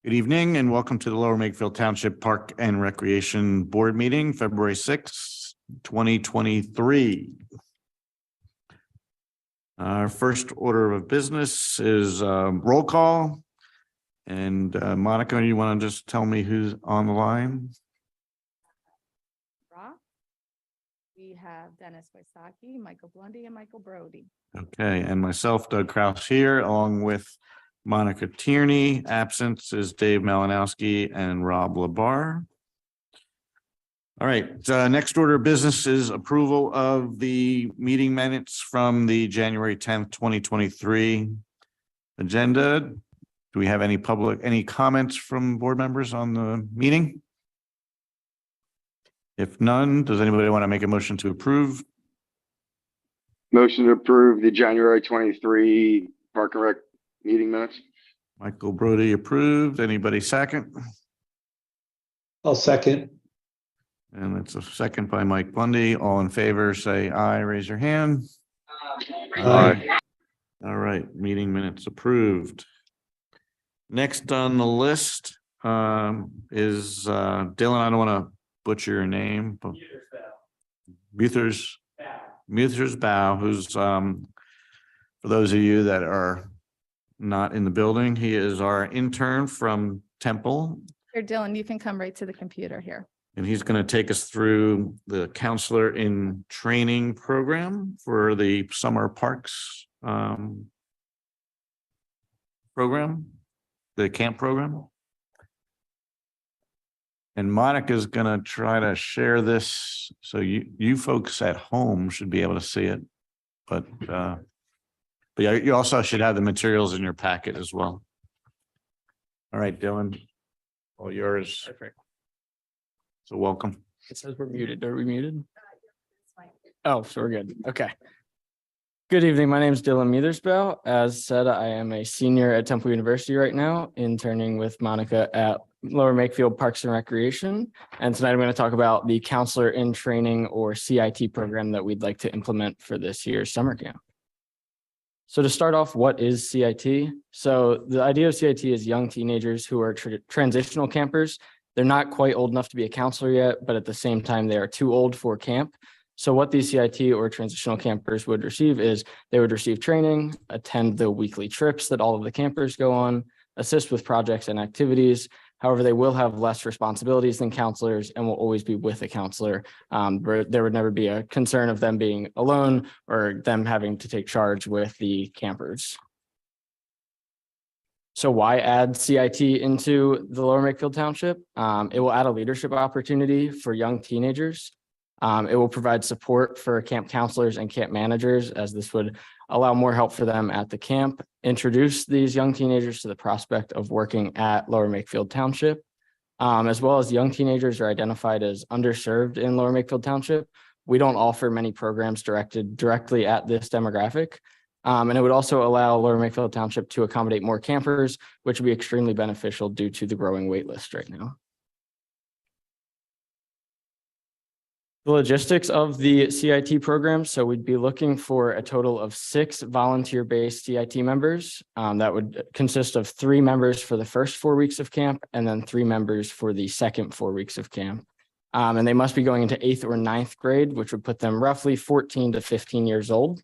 Good evening and welcome to the Lower Makefield Township Park and Recreation Board meeting, February 6th, 2023. Our first order of business is roll call. And Monica, you want to just tell me who's on the line? We have Dennis Wysocki, Michael Blundy, and Michael Brody. Okay, and myself, Doug Kraus here, along with Monica Tierney. Absent is Dave Malinowski and Rob Labar. All right, next order of business is approval of the meeting minutes from the January 10th, 2023 agenda. Do we have any comments from board members on the meeting? If none, does anybody want to make a motion to approve? Motion to approve the January 23 Park and Rec meeting minutes. Michael Brody approved. Anybody second? I'll second. And it's a second by Mike Bundy. All in favor, say aye. Raise your hand. Aye. All right, meeting minutes approved. Next on the list is Dylan. I don't want to butcher your name, but Muthers Bow, who's for those of you that are not in the building, he is our intern from Temple. Here, Dylan, you can come right to the computer here. And he's going to take us through the counselor in training program for the summer parks program, the camp program. And Monica's going to try to share this. So you folks at home should be able to see it. But yeah, you also should have the materials in your packet as well. All right, Dylan, all yours. Perfect. So welcome. It says we're muted. Are we muted? Oh, so we're good. Okay. Good evening. My name is Dylan Methersbow. As said, I am a senior at Temple University right now, interning with Monica at Lower Makefield Parks and Recreation. And tonight I'm going to talk about the Counselor in Training or CIT program that we'd like to implement for this year's summer camp. So to start off, what is CIT? So the idea of CIT is young teenagers who are transitional campers. They're not quite old enough to be a counselor yet, but at the same time, they are too old for camp. So what these CIT or transitional campers would receive is they would receive training, attend the weekly trips that all of the campers go on, assist with projects and activities. However, they will have less responsibilities than counselors and will always be with a counselor. There would never be a concern of them being alone or them having to take charge with the campers. So why add CIT into the Lower Makefield Township? It will add a leadership opportunity for young teenagers. It will provide support for camp counselors and camp managers, as this would allow more help for them at the camp, introduce these young teenagers to the prospect of working at Lower Makefield Township, as well as young teenagers are identified as underserved in Lower Makefield Township. We don't offer many programs directed directly at this demographic. And it would also allow Lower Makefield Township to accommodate more campers, which would be extremely beneficial due to the growing wait list right now. The logistics of the CIT program. So we'd be looking for a total of 6 volunteer-based CIT members. That would consist of 3 members for the first 4 weeks of camp and then 3 members for the second 4 weeks of camp. And they must be going into 8th or 9th grade, which would put them roughly 14 to 15 years old.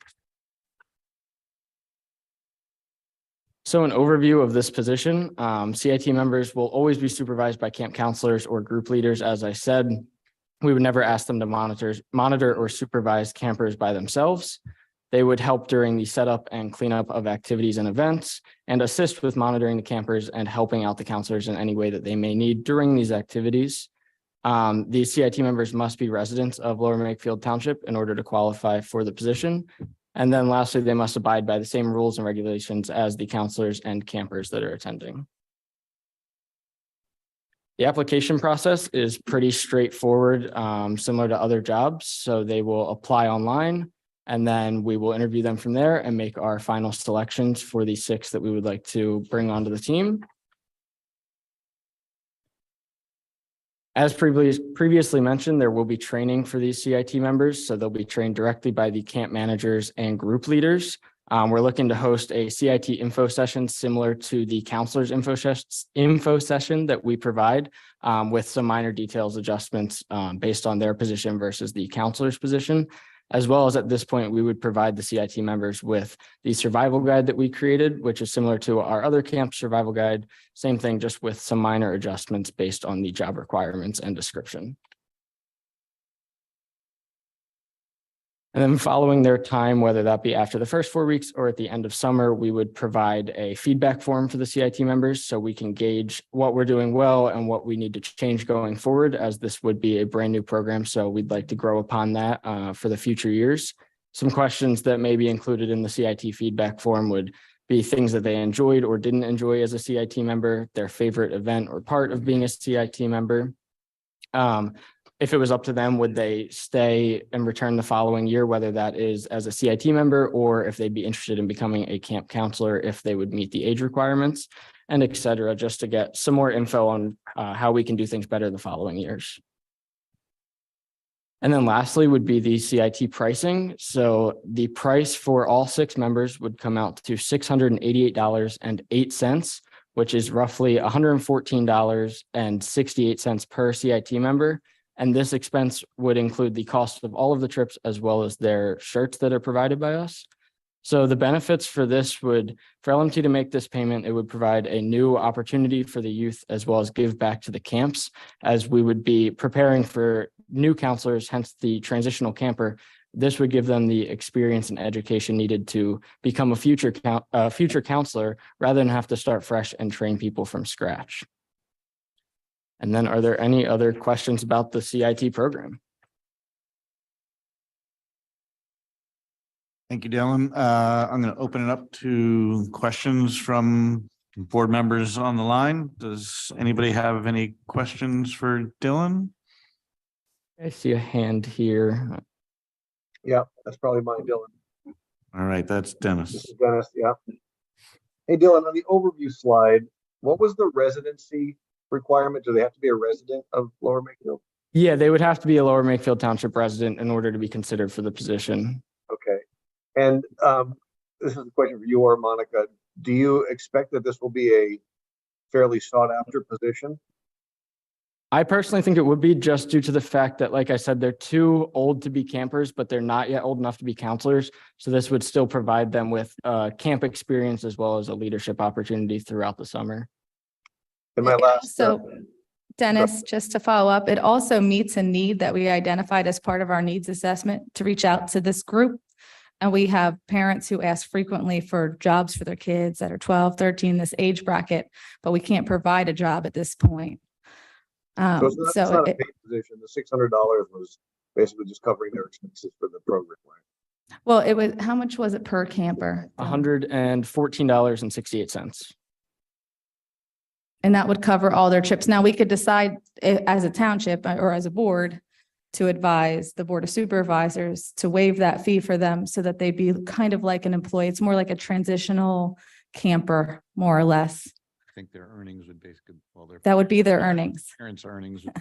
So an overview of this position, CIT members will always be supervised by camp counselors or group leaders. As I said, we would never ask them to monitor or supervise campers by themselves. They would help during the setup and cleanup of activities and events and assist with monitoring the campers and helping out the counselors in any way that they may need during these activities. These CIT members must be residents of Lower Makefield Township in order to qualify for the position. And then lastly, they must abide by the same rules and regulations as the counselors and campers that are attending. The application process is pretty straightforward, similar to other jobs. So they will apply online and then we will interview them from there and make our final selections for the 6 that we would like to bring onto the team. As previously mentioned, there will be training for these CIT members. So they'll be trained directly by the camp managers and group leaders. We're looking to host a CIT info session similar to the counselor's info session that we provide, with some minor details adjustments based on their position versus the counselor's position. As well as at this point, we would provide the CIT members with the survival guide that we created, which is similar to our other camp survival guide. Same thing, just with some minor adjustments based on the job requirements and description. And then following their time, whether that be after the first 4 weeks or at the end of summer, we would provide a feedback form for the CIT members so we can gauge what we're doing well and what we need to change going forward, as this would be a brand new program. So we'd like to grow upon that for the future years. Some questions that may be included in the CIT feedback form would be things that they enjoyed or didn't enjoy as a CIT member, their favorite event or part of being a CIT member. If it was up to them, would they stay and return the following year, whether that is as a CIT member or if they'd be interested in becoming a camp counselor, if they would meet the age requirements, and et cetera, just to get some more info on how we can do things better the following years. And then lastly would be the CIT pricing. So the price for all 6 members would come out to $688.08, which is roughly $114.68 per CIT member. And this expense would include the cost of all of the trips as well as their shirts that are provided by us. So the benefits for this would, for LMT to make this payment, it would provide a new opportunity for the youth as well as give back to the camps, as we would be preparing for new counselors, hence the transitional camper. This would give them the experience and education needed to become a future counselor rather than have to start fresh and train people from scratch. And then are there any other questions about the CIT program? Thank you, Dylan. I'm going to open it up to questions from board members on the line. Does anybody have any questions for Dylan? I see a hand here. Yeah, that's probably mine, Dylan. All right, that's Dennis. This is Dennis, yeah. Hey, Dylan, on the overview slide, what was the residency requirement? Do they have to be a resident of Lower Makefield? Yeah, they would have to be a Lower Makefield Township resident in order to be considered for the position. Okay. And this is a question for you or Monica. Do you expect that this will be a fairly sought after position? I personally think it would be, just due to the fact that, like I said, they're too old to be campers, but they're not yet old enough to be counselors. So this would still provide them with camp experience as well as a leadership opportunity throughout the summer. And my last, So Dennis, just to follow up, it also meets a need that we identified as part of our needs assessment to reach out to this group. And we have parents who ask frequently for jobs for their kids that are 12, 13, this age bracket, but we can't provide a job at this point. so it's not a paid position. The $600 was basically just covering their expenses for the program, right? Well, it was, how much was it per camper? $114.68. And that would cover all their trips. Now, we could decide as a township or as a board to advise the Board of Supervisors to waive that fee for them so that they'd be kind of like an employee. It's more like a transitional camper, more or less. I think their earnings would basically, well, their That would be their earnings. parents' earnings. So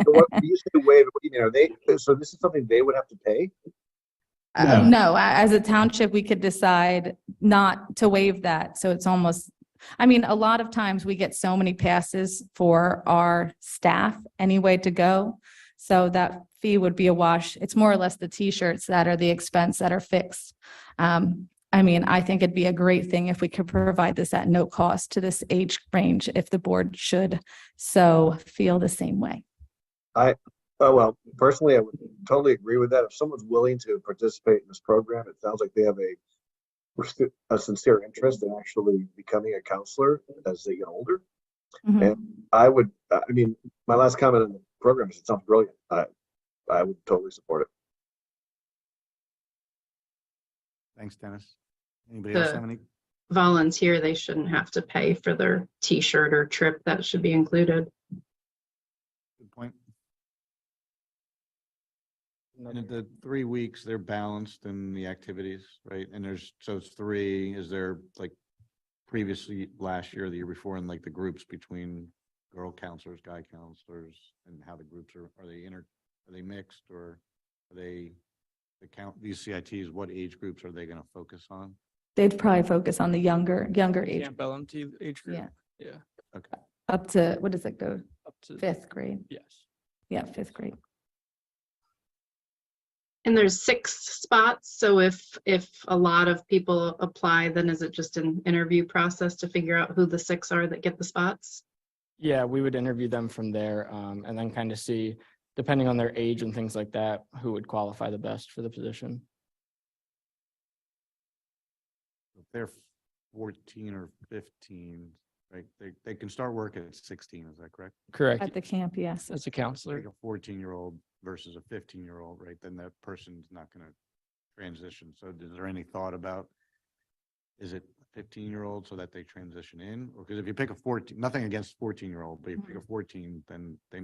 what you say waive, what do you mean? Are they, so this is something they would have to pay? No, as a township, we could decide not to waive that. So it's almost, I mean, a lot of times we get so many passes for our staff anyway to go. So that fee would be a wash. It's more or less the t-shirts that are the expense that are fixed. I mean, I think it'd be a great thing if we could provide this at no cost to this age range, if the board should so feel the same way. Well, personally, I would totally agree with that. If someone's willing to participate in this program, it sounds like they have a sincere interest in actually becoming a counselor as they get older. Mhm. And I mean, my last comment on the program is it sounds brilliant. I would totally support it. Thanks, Dennis. Anybody else The- have any? Volunteer, they shouldn't have to pay for their t-shirt or trip. That should be included. Good point. And at the 3 weeks, they're balanced in the activities, right? And so it's 3, is there like previously last year, the year before, and like the groups between girl counselors, guy counselors, and how the groups are they mixed, or are they these CITs, what age groups are they going to focus on? They'd probably focus on the younger age, Camp LMT age group. Yeah. Yeah. up to, what does it go? Up to, Fifth grade. yes. Yeah, fifth grade. And there's 6 spots, so if a lot of people apply, then is it just an interview process to figure out who the 6 are that get the spots? Yeah, we would interview them from there, and then kind of see, depending on their age and things like that, who would qualify the best for the position. If they're 14 or 15, right? They can start work at 16, is that correct? Correct. At the camp, yes. As a counselor. Like a 14-year-old versus a 15-year-old, right? Then that person's not going to transition. So is there any thought about, is it 15-year-old so that they transition in? Or because if you pick a 14, nothing against 14-year-old, but you pick a 14, then they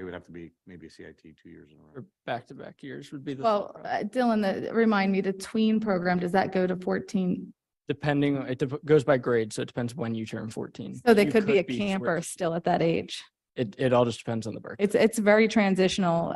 would have to be maybe a CIT 2 years in a row. Or back-to-back years would be the. Well, thought process. Dylan, remind me, the tween program, does that go to 14? Depending, goes by grade, so it depends when you turn 14. So they You could be a switched. camper still at that age. It all just depends on the birth. It's very transitional.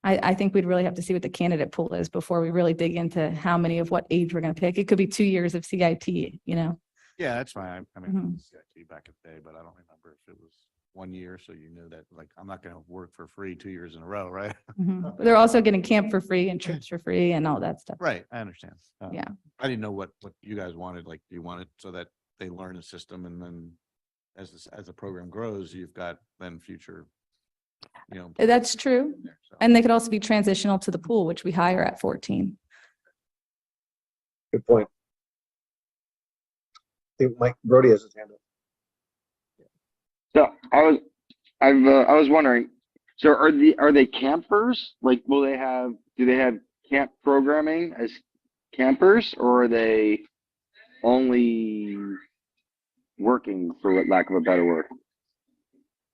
I think we'd really have to see what the candidate pool is before we really dig into how many of what age we're going to pick. It could be 2 years of CIT, you know? Yeah, that's fine. I mean, Mhm. CIT back in the day, but I don't remember if it was 1 year. So you knew that, like, I'm not going to work for free 2 years in a row, right? Mhm. They're also getting camp for free and trips for free and all that stuff. Right, I understand. Yeah. I didn't know what you guys wanted, like, you wanted so that they learn the system, and then as the program grows, you've got then future, you know. That's true. there, so. And they could also be transitional to the pool, which we hire at 14. Good point. I think Mike Brody has his hand up. So I was wondering, so are they campers? Like, do they have camp programming as campers, or are they only working, for lack of a better word?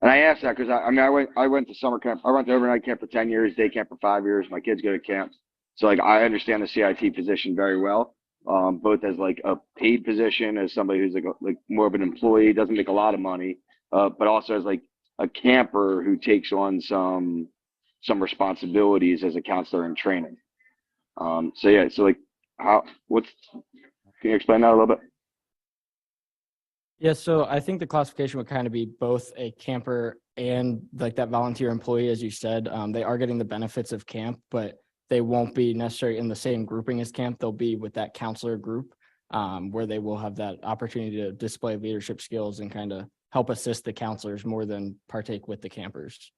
And I asked that because I went to summer camp. I went to overnight camp for 10 years, day camp for 5 years. My kids go to camp. So like, I understand the CIT position very well. Both as like a paid position, as somebody who's like more of an employee, doesn't make a lot of money, but also as like a camper who takes on some responsibilities as a counselor in training. So yeah, so like can you explain that a little bit? Yeah, so I think the classification would kind of be both a camper and like that volunteer employee, as you said. They are getting the benefits of camp, but they won't be necessarily in the same grouping as camp. They'll be with that counselor group, where they will have that opportunity to display leadership skills and kind of help assist the counselors more than partake with the campers.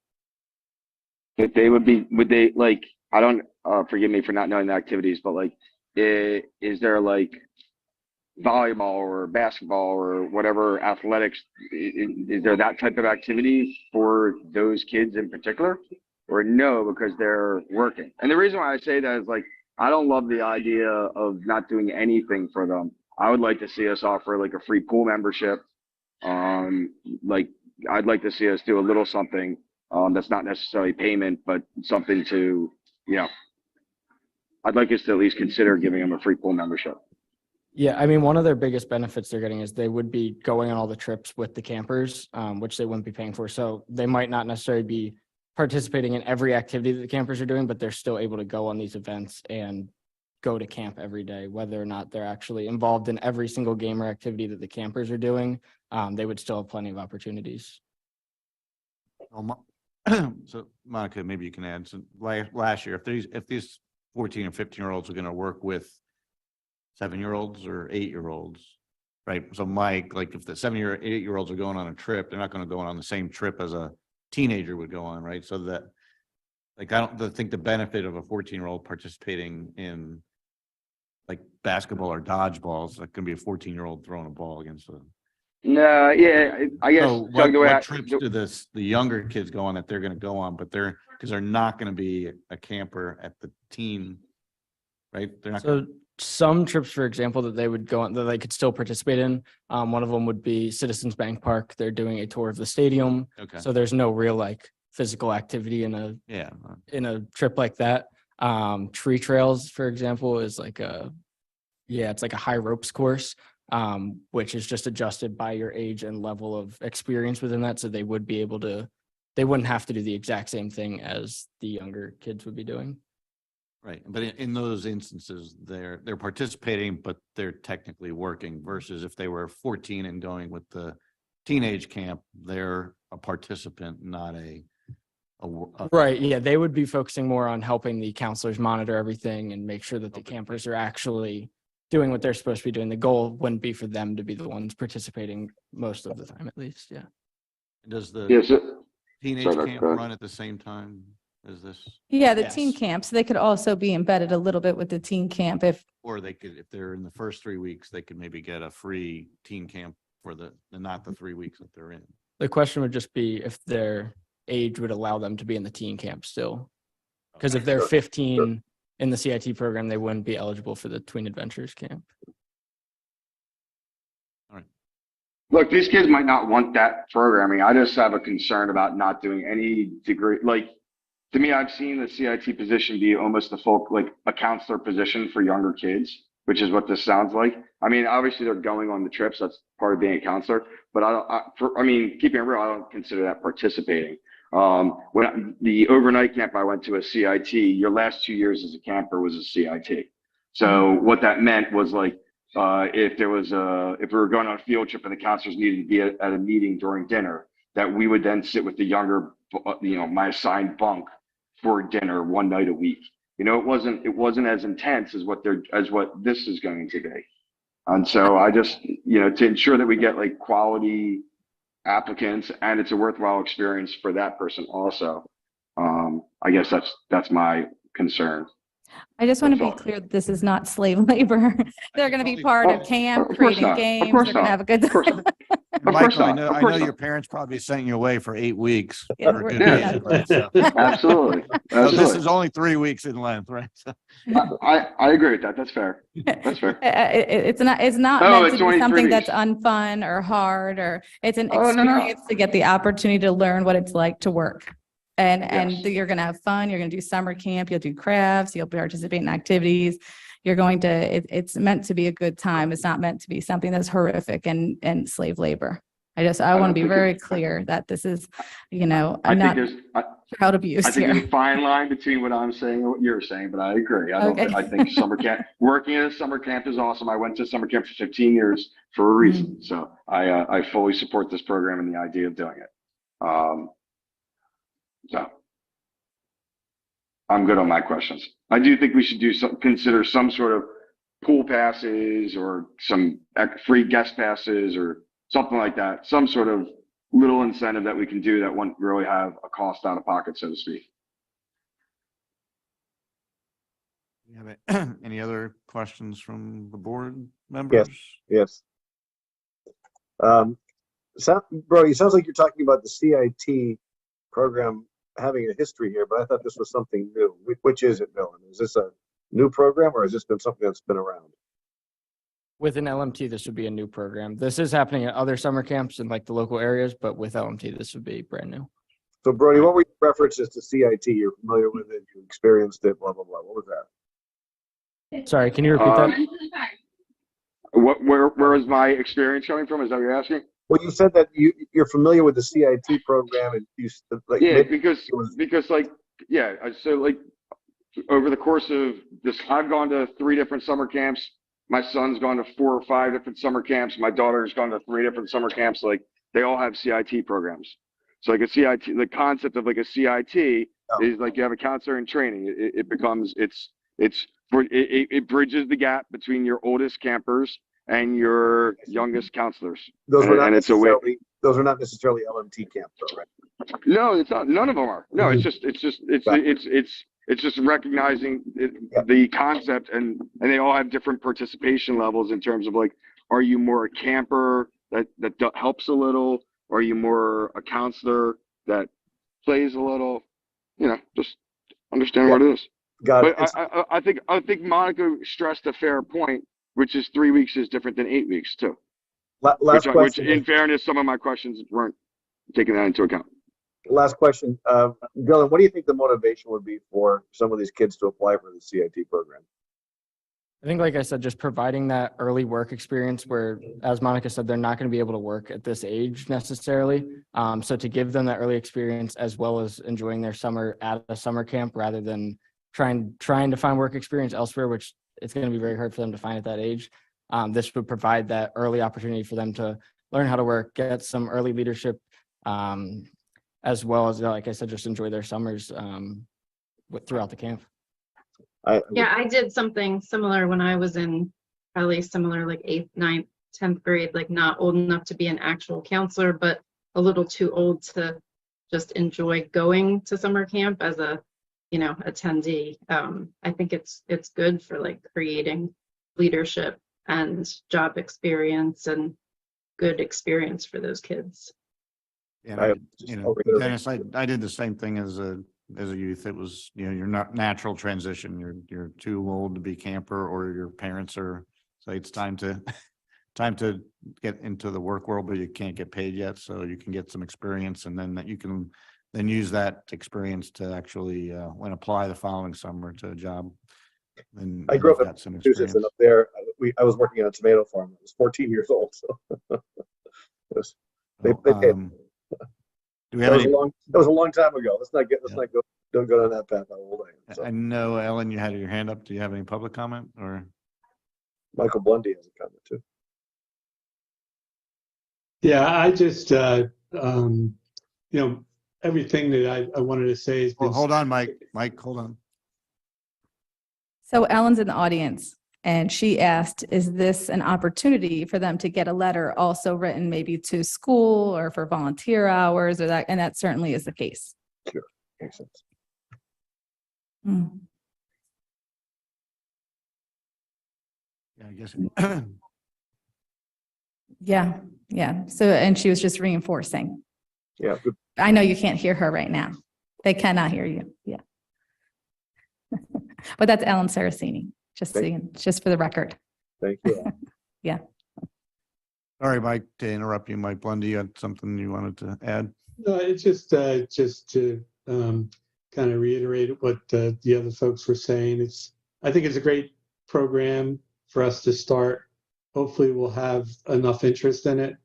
If they would they like, I don't, forgive me for not knowing the activities, but like, is there like volleyball or basketball or whatever athletics? Is there that type of activity for those kids in particular, or no, because they're working? And the reason why I say that is like, I don't love the idea of not doing anything for them. I would like to see us offer like a free pool membership. Like, I'd like to see us do a little something that's not necessarily payment, but something to, you know, I'd like us to at least consider giving them a free pool membership. Yeah, I mean, one of their biggest benefits they're getting is they would be going on all the trips with the campers, which they wouldn't be paying for. So they might not necessarily be participating in every activity that the campers are doing, but they're still able to go on these events and go to camp every day, whether or not they're actually involved in every single game or activity that the campers are doing. They would still have plenty of opportunities. So Monica, maybe you can add some. Last year, if these 14 or 15-year-olds are going to work with 7-year-olds or 8-year-olds, right? So Mike, like, if the 7 or 8-year-olds are going on a trip, they're not going to go on the same trip as a teenager would go on, right? So that, like, I don't think the benefit of a 14-year-old participating in like basketball or dodgeball is like going to be a 14-year-old throwing a ball against a. No, yeah, I guess. So what trips do the younger kids go on that they're going to go on, but because they're not going to be a camper at the teen, right? They're not. So some trips, for example, that they would go on that they could still participate in. One of them would be Citizens Bank Park. They're doing a tour of the stadium. Okay. So there's no real like physical activity in a trip like that. Tree trails, for example, is like it's like a high ropes course, which is just adjusted by your age and level of experience within that. So they wouldn't have to do the exact same thing as the younger kids would be doing. Right, but in those instances, they're participating, but they're technically working versus if they were 14 and going with the teenage camp, they're a participant, not a Right. Yeah. They would be focusing more on helping the counselors monitor everything and make sure that the campers are actually doing what they're supposed to be doing. The goal wouldn't be for them to be the ones participating most of the time, at least. Yeah. Does the Yes. teenage Sorry, camp go ahead. run at the same time as this? Yeah, the teen Yes. camps, they could also be embedded a little bit with the teen camp if, Or they could, if they're in the first 3 weeks, they could maybe get a free teen camp for not the 3 weeks that they're in. The question would just be if their age would allow them to be in the teen camp still. Because if they're Sure, 15 in the CIT program, they wouldn't be eligible for the Tween Adventures camp. Look, these kids might not want that programming. I just have a concern about not doing any degree. Like, to me, I've seen the CIT position be almost like a counselor position for younger kids, which is what this sounds like. I mean, obviously they're going on the trips. That's part of being a counselor. But keeping it real, I don't consider that participating. When the overnight camp I went to a CIT, your last 2 years as a camper was a CIT. So what that meant was like, if we were going on a field trip and the counselors needed to be at a meeting during dinner, that we would then sit with the younger, my assigned bunk for dinner one night a week. It wasn't as intense as what this is going to be. And so I just, to ensure that we get like quality applicants and it's a worthwhile experience for that person also. I guess that's my concern. I just want to be That's all. clear that this is not slave labor. They're going to be part of camp, Of course creating not. Of games, course they're going to not. have a good Of course time. Of course Michael, not. Of I course know not. your parents probably sent you away for 8 weeks. Yeah, for we're- good yeah. reason, right? So Absolutely. so this Absolutely. is only 3 weeks in length, right? So- I agree with that. That's fair. That's fair. It's not Oh, meant it's to only be 3 something weeks. that's unfun or hard, or it's an Oh, no, no. experience to get the opportunity to learn what it's like to work. And Yes. you're going to have fun. You're going to do summer camp. You'll do crafts. You'll participate in activities. You're going to, it's meant to be a good time. It's not meant to be something that's horrific and slave labor. I want to don't be think very it- clear that this is, I think not child abuse there's here. a fine line between what I'm saying and what you're saying, but I agree. Okay. I think summer camp, working at a summer camp is awesome. I went to summer camp for 15 years for a reason. So I fully support this program and the idea of doing it. So I'm good on my questions. I do think we should consider some sort of pool passes or some free guest passes or something like that. Some sort of little incentive that we can do that won't really have a cost out of pocket, so to speak. You have any other questions from the board members? Yes. Brody, it sounds like you're talking about the CIT program having a history here, but I thought this was something new. Which is it, Dylan? Is this a new program or has this been something that's been around? With an LMT, this would be a new program. This is happening at other summer camps in like the local areas, but with LMT, this would be brand new. So Brody, what were your references to CIT? You're familiar with it, you experienced it, blah, blah, blah. What was that? Sorry, can you repeat that? Where is my experience coming from? Is that what you're asking? Well, you said that you're familiar with the CIT program and you like Yeah, maybe because so like over the course of this, I've gone to 3 different summer camps. My son's gone to 4 or 5 different summer camps. My daughter's gone to 3 different summer camps. Like they all have CIT programs. So like a CIT, the concept of like a CIT is like you have a counselor in training. It becomes it bridges the gap between your oldest campers and your youngest counselors. those were And not it's a way. those are not necessarily LMT camps, though, right? No, it's not. None of them are. No, it's just recognizing the concept, and they all have different participation levels in terms of like, are you more a camper that helps a little, or are you more a counselor that plays a little? Just understand what it is. Got it. But I think Monica stressed a fair point, which is 3 weeks is different than 8 weeks too. Last Which question. in fairness, some of my questions weren't taking that into account. Last question. Dylan, what do you think the motivation would be for some of these kids to apply for the CIT program? I think, like I said, just providing that early work experience where, as Monica said, they're not going to be able to work at this age necessarily. So to give them that early experience as well as enjoying their summer at a summer camp rather than trying to find work experience elsewhere, which it's going to be very hard for them to find at that age. This would provide that early opportunity for them to learn how to work, get some early leadership, as well as, like I said, just enjoy their summers throughout the camp. Yeah, I did something similar when I was in probably similar like 8th, 9th, 10th grade, like not old enough to be an actual counselor, but a little too old to just enjoy going to summer camp as a, attendee. I think it's good for like creating leadership and job experience and good experience for those kids. Yeah, Dennis, I did the same thing as a youth. It was, you're not natural transition. You're too old to be camper, or your parents are say it's time to get into the work world, but you can't get paid yet. So you can get some experience, and then that you can then use that experience to actually when apply the following summer to a job. And I grew up in got some Massachusetts, experience. and up there, I was working on a tomato farm. I was 14 years old, so they paid. Do we have any? That was a long time ago. Don't go down that path. How old I am. So. I know, Ellen, you had your hand up. Do you have any public comment, or? Michael Blundy has a comment too. Yeah, I just, everything that I wanted to say has been. Well, hold on, Mike. Mike, hold on. So Ellen's in the audience, and she asked, is this an opportunity for them to get a letter also written maybe to school or for volunteer hours or that? And that certainly is the case. Sure, makes sense. Yeah, I guess. Yeah. So, and she was just reinforcing. Yeah. Good. I know you can't hear her right now. They cannot hear you. Yeah. But that's Ellen Saraceni, just for the record. Thank you. Yeah. Sorry, Mike, to interrupt you. Mike Blundy, you had something you wanted to add? No, it's just to kind of reiterate what the other folks were saying. I think it's a great program for us to start. Hopefully we'll have enough interest in it.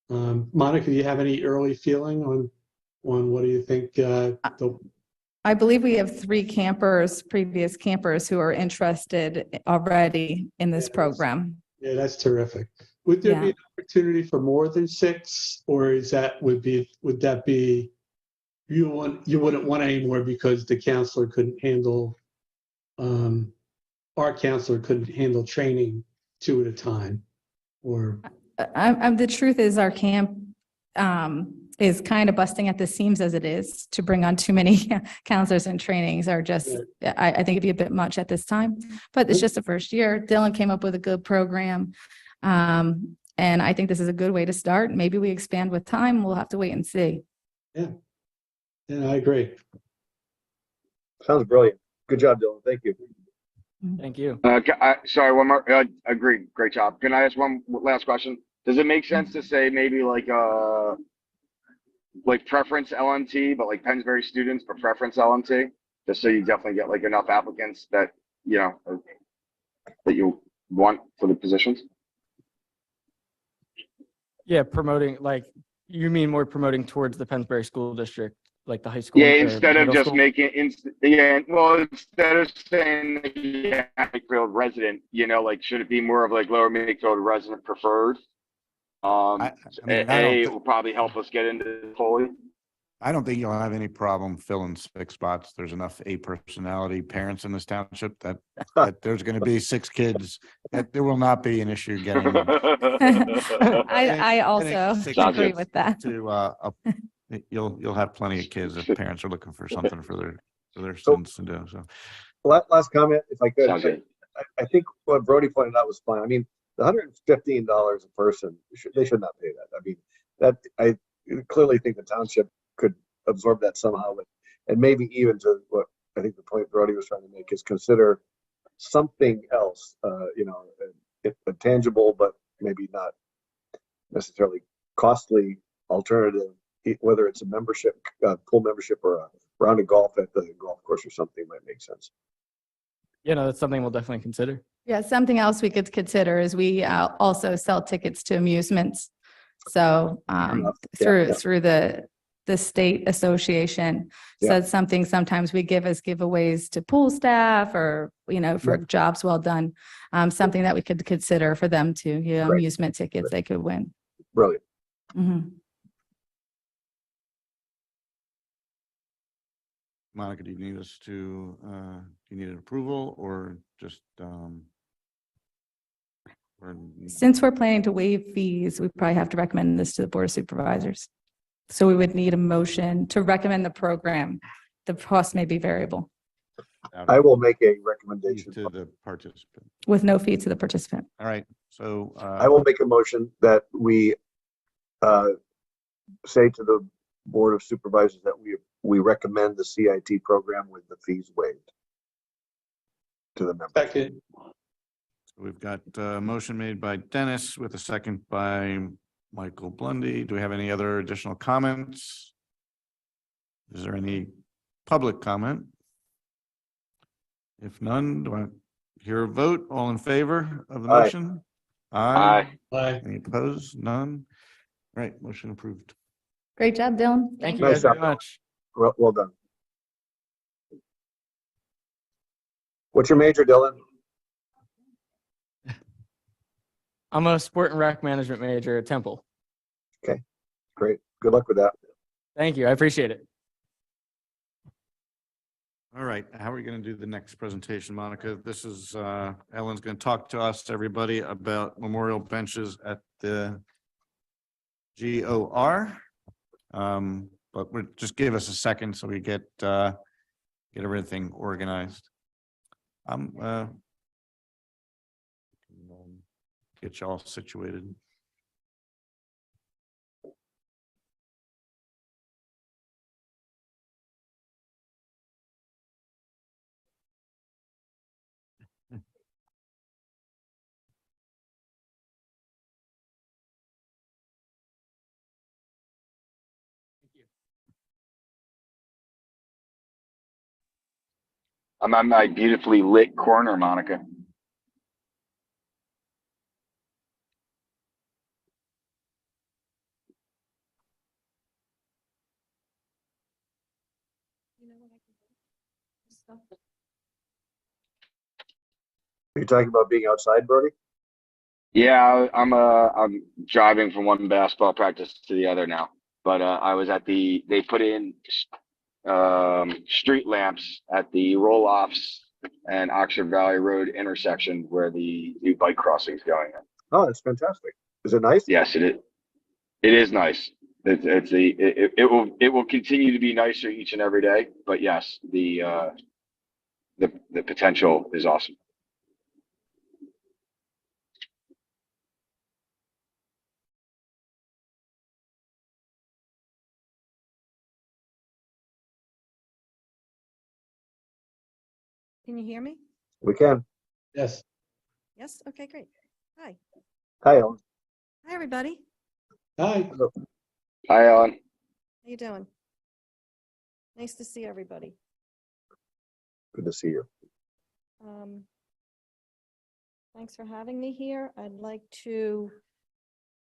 Monica, do you have any early feeling on what do you think? I believe we have 3 previous campers who are interested already in this program. Yeah, that's terrific. Would there be an opportunity for more than 6, or would that be you wouldn't want any more because the counselor couldn't handle our counselor couldn't handle training 2 at a time, or the truth is our camp is kind of busting at the seams as it is. To bring on too many counselors and trainings are just, I think it'd be a bit much at this time, but it's just the first year. Dylan came up with a good program. And I think this is a good way to start. Maybe we expand with time. We'll have to wait and see. Yeah, I agree. Sounds brilliant. Good job, Dylan. Thank you. Thank you. Sorry, one more. Agreed. Great job. Can I ask one last question? Does it make sense to say maybe like preference LMT, but like Pennsbury students, but preference LMT, just so you definitely get like enough applicants that that you want for the positions? Yeah, promoting, like, you mean more promoting towards the Pennsbury School District, like the high school? Yeah, instead of just school? making, instead of saying Makefield resident, like, should it be more of like Lower Makefield resident preferred? It will probably help us get into fully. I don't think you'll have any problem filling 6 spots. There's enough A personality parents in this township that there's going to be 6 kids. That there will not be an issue getting. I also agree with that. You'll have plenty of kids if parents are looking for something for their students to do. So, last comment, if I could. I think what Brody pointed out was fine. I mean, the $115 a person, they should not pay that. I mean, I clearly think the township could absorb that somehow, and maybe even to what I think the point Brody was trying to make is consider something else, a tangible but maybe not necessarily costly alternative, whether it's a membership, pool membership, or a round of golf at the golf course or something might make sense. That's something we'll definitely consider. Yeah, something else we could consider is we also sell tickets to amusements. So through the the state association Yeah. said something, sometimes we give as giveaways to pool staff or, for jobs well done. Something that we could consider for them to, Great. amusement tickets they could win. Brilliant. Mhm. Monica, do you need us to, do you need an approval or just, or Since we're planning to waive fees, we probably have to recommend this to the Board of Supervisors. So we would need a motion to recommend the program. The cost may be variable I will make a fee recommendation. to the participant? with no fee to the participant. All right, so, I will make a motion that we say to the Board of Supervisors that we recommend the CIT program with the fees waived to the members. Second, we've got a motion made by Dennis with a second by Michael Blundy. Do we have any other additional comments? Is there any public comment? If none, do I hear a vote? All in favor of the Aye. motion? Aye. aye. Any opposed? None? Right, motion approved. Great job, Dylan. Thank you Nice guys very job. much. Well done. What's your major, Dylan? I'm a sport and rec management major at Temple. Great. Good luck with that. Thank you. I appreciate it. All right, how are we going to do the next presentation, Monica? This is, Ellen's going to talk to us, everybody, about memorial benches at the GOR. But just give us a second so we get everything organized. Get you all situated. I'm at my beautifully lit corner, Monica. Are you talking about being outside, Brody? Yeah, I'm driving from one basketball practice to the other now. But I was at they put in street lamps at the roll-offs and Oxford Valley Road intersection where the new bike crossing is going in. Oh, that's fantastic. Is it nice? Yes, it is. It is nice. It will continue to be nicer each and every day. But yes, the potential is awesome. Can you hear me? We can. Yes. Yes? Okay, great. Hi. Hi, Ellen. Hi, everybody. Hi. Hi, Ellen. How you doing? Nice to see everybody. Good to see you. Thanks for having me here. I'd like to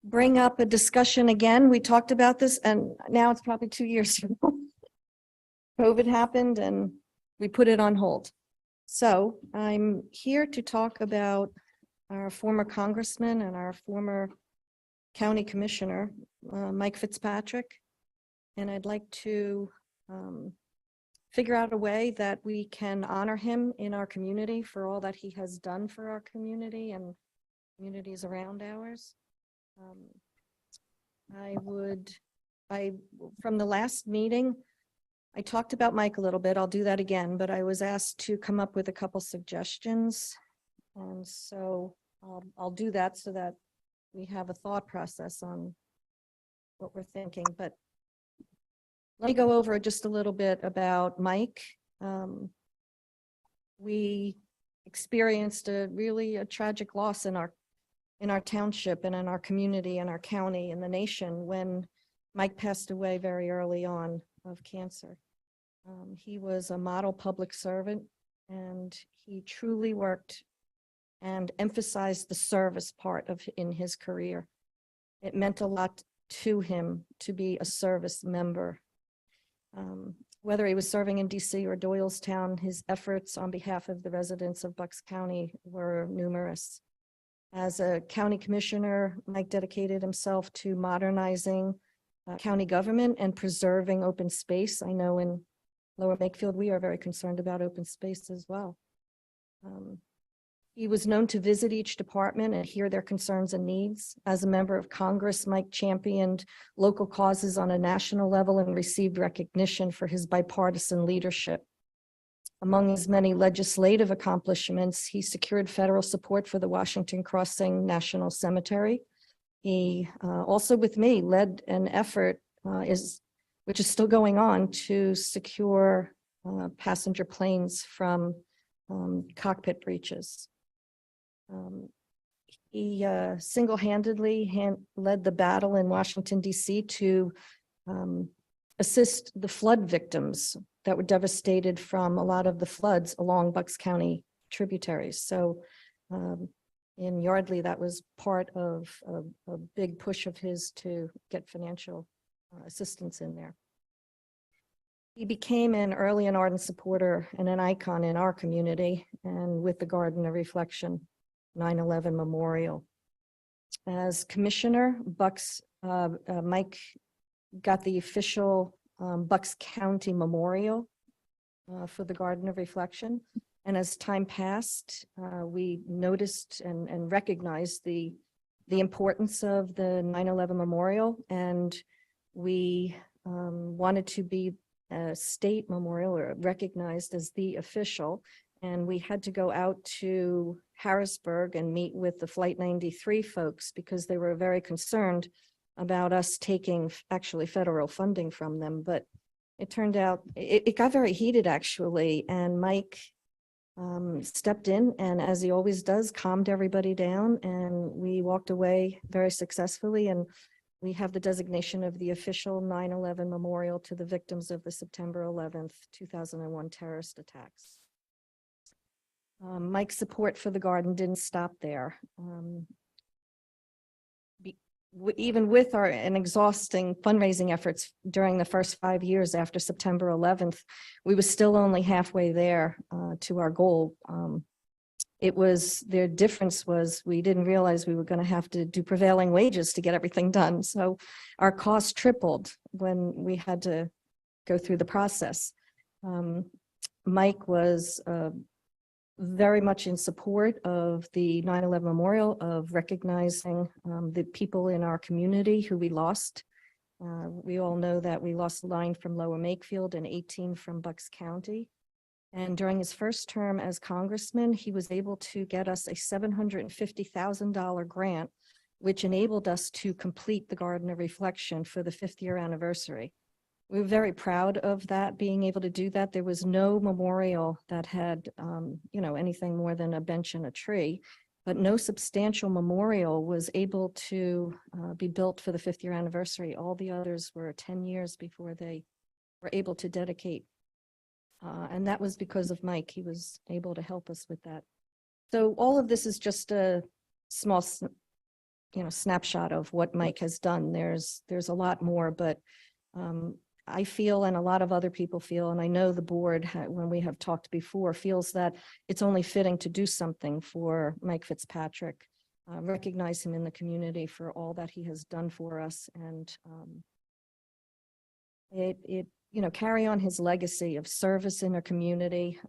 bring up a discussion again. We talked about this, and now it's probably 2 years ago. COVID happened, and we put it on hold. So I'm here to talk about our former congressman and our former county commissioner, Mike Fitzpatrick. And I'd like to figure out a way that we can honor him in our community for all that he has done for our community and communities around ours. From the last meeting, I talked about Mike a little bit. I'll do that again, but I was asked to come up with a couple suggestions. And so I'll do that so that we have a thought process on what we're thinking. But let me go over just a little bit about Mike. We experienced a tragic loss in our township and in our community and our county and the nation when Mike passed away very early on of cancer. He was a model public servant, and he truly worked and emphasized the service part in his career. It meant a lot to him to be a service member Whether he was serving in DC or Doylestown, his efforts on behalf of the residents of Bucks County were numerous. As a county commissioner, Mike dedicated himself to modernizing county government and preserving open space. I know in Lower Makefield, we are very concerned about open space as well. He was known to visit each department and hear their concerns and needs. As a member of Congress, Mike championed local causes on a national level and received recognition for his bipartisan leadership. Among his many legislative accomplishments, he secured federal support for the Washington Crossing National Cemetery. He also, with me, led an effort which is still going on to secure passenger planes from cockpit breaches. He single-handedly led the battle in Washington, D.C. to assist the flood victims that were devastated from a lot of the floods along Bucks County tributaries. So in Yardley, that was part of a big push of his to get financial assistance in there. He became an early and ardent supporter and an icon in our community, and with the Garden of Reflection 9/11 Memorial. As commissioner, Mike got the official Bucks County Memorial for the Garden of Reflection. And as time passed, we noticed and recognized the importance of the 9/11 Memorial, and we wanted to be a state memorial or recognized as the official. And we had to go out to Harrisburg and meet with the Flight 93 folks because they were very concerned about us taking actually federal funding from them. But it turned out, it got very heated actually. And Mike stepped in and, as he always does, calmed everybody down. And we walked away very successfully. And we have the designation of the official 9/11 memorial to the victims of the September 11th, 2001 terrorist attacks. Mike's support for the garden didn't stop there. Even with an exhausting fundraising efforts during the first 5 years after September 11th, we were still only halfway there to our goal. Their difference was we didn't realize we were going to have to do prevailing wages to get everything done. So our costs tripled when we had to go through the process. Mike was very much in support of the 9/11 Memorial, of recognizing the people in our community who we lost. We all know that we lost 9 from Lower Makefield and 18 from Bucks County. And during his first term as congressman, he was able to get us a $750,000 grant, which enabled us to complete the Garden of Reflection for the 5th year anniversary. We were very proud of that, being able to do that. There was no memorial that had, anything more than a bench and a tree, but no substantial memorial was able to be built for the 5th year anniversary. All the others were 10 years before they were able to dedicate. And that was because of Mike. He was able to help us with that. So all of this is just a small, snapshot of what Mike has done. There's a lot more, but I feel, and a lot of other people feel, and I know the board, when we have talked before, feels that it's only fitting to do something for Mike Fitzpatrick, recognize him in the community for all that he has done for us, and carry on his legacy of service in our community.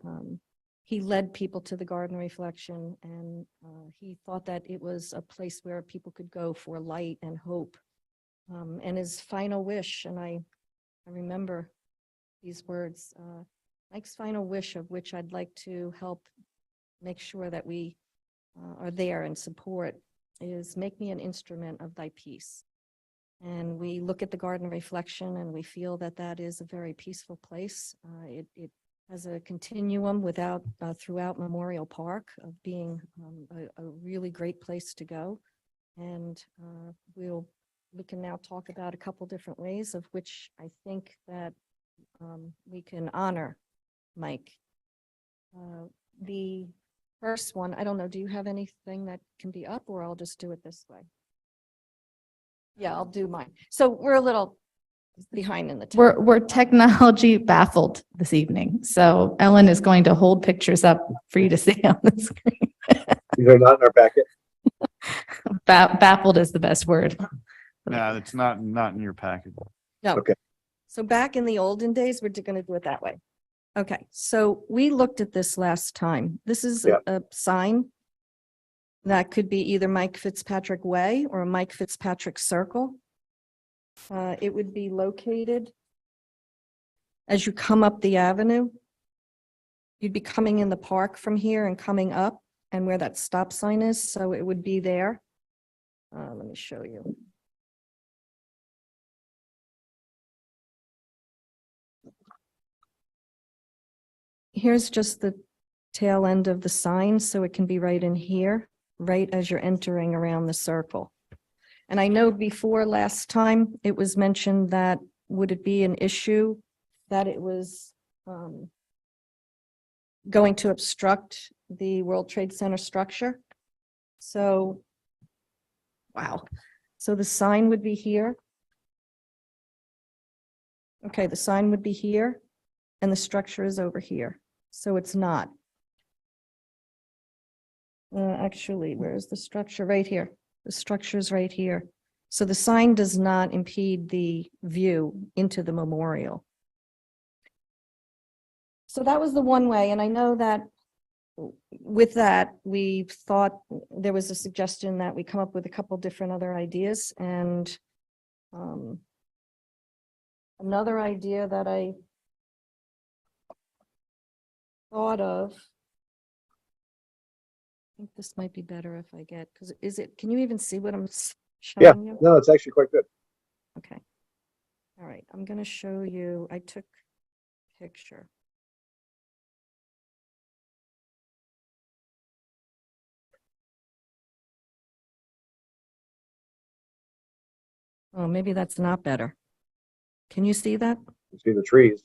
He led people to the Garden Reflection, and he thought that it was a place where people could go for light and hope. And his final wish, and I remember these words, Mike's final wish, of which I'd like to help make sure that we are there and support, is make me an instrument of thy peace. And we look at the Garden of Reflection and we feel that that is a very peaceful place. It has a continuum throughout Memorial Park of being a really great place to go. And we can now talk about a couple different ways of which I think that we can honor Mike. The first one, I don't know, do you have anything that can be up, or I'll just do it this way? Yeah, I'll do mine. So we're a little behind in the. We're technology baffled this evening. So Ellen is going to hold pictures up for you to see on the screen. These are not in our packet. Baffled is the best word. No, it's not in your package. No. Okay. So back in the olden days, we're going to do it that way. Okay, so we looked at this last time. This is a sign that could be either Mike Fitzpatrick Way or Mike Fitzpatrick Circle. It would be located as you come up the avenue. You'd be coming in the park from here and coming up and where that stop sign is. So it would be there. Let me show you. Here's just the tail end of the sign, so it can be right in here, right as you're entering around the circle. And I know before last time, it was mentioned that would it be an issue that it was going to obstruct the World Trade Center structure? So, wow. So the sign would be here. Okay, the sign would be here, and the structure is over here. So it's not. Actually, where's the structure? Right here. The structure is right here. So the sign does not impede the view into the memorial. So that was the one way. And I know that with that, we thought there was a suggestion that we come up with a couple different other ideas. And another idea that I thought of, I think this might be better if I get, because can you even see what I'm Yeah, showing you? no, it's actually quite good. Okay. All right, I'm going to show you, I took a picture. Oh, maybe that's not better. Can you see that? You see the trees.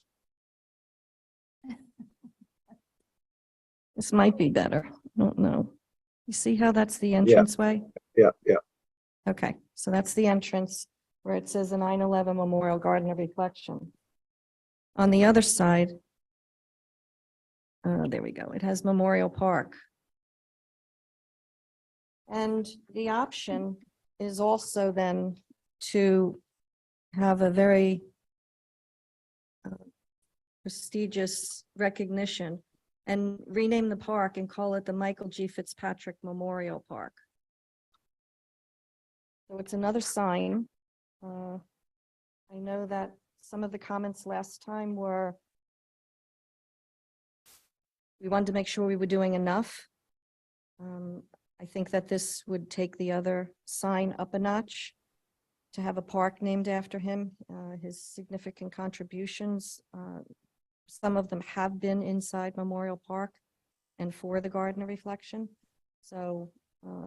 This might be better. I don't know. You see how that's the entranceway? Yeah. Okay, so that's the entrance where it says the 9/11 Memorial Garden of Reflection. On the other side, there we go. It has Memorial Park. And the option is also then to have a very prestigious recognition and rename the park and call it the Michael G. Fitzpatrick Memorial Park. So it's another sign. I know that some of the comments last time were we wanted to make sure we were doing enough. I think that this would take the other sign up a notch to have a park named after him. His significant contributions, some of them have been inside Memorial Park and for the Garden of Reflection. So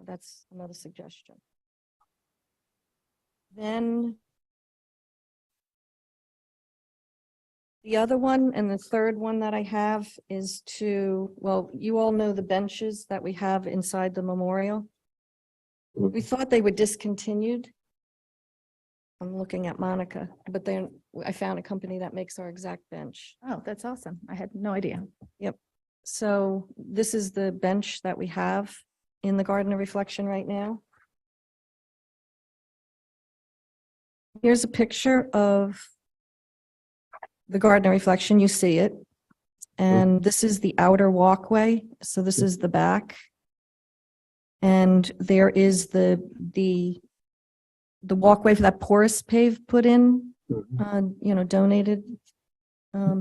that's another suggestion. Then the other one and the third one that I have is well, you all know the benches that we have inside the memorial. We thought they were discontinued. I'm looking at Monica, but then I found a company that makes our exact bench. Oh, that's awesome. I had no idea. Yep. So this is the bench that we have in the Garden of Reflection right now. Here's a picture of the Garden of Reflection. You see it. And this is the outer walkway. So this is the back. And there is the walkway for that porous pave put in, donated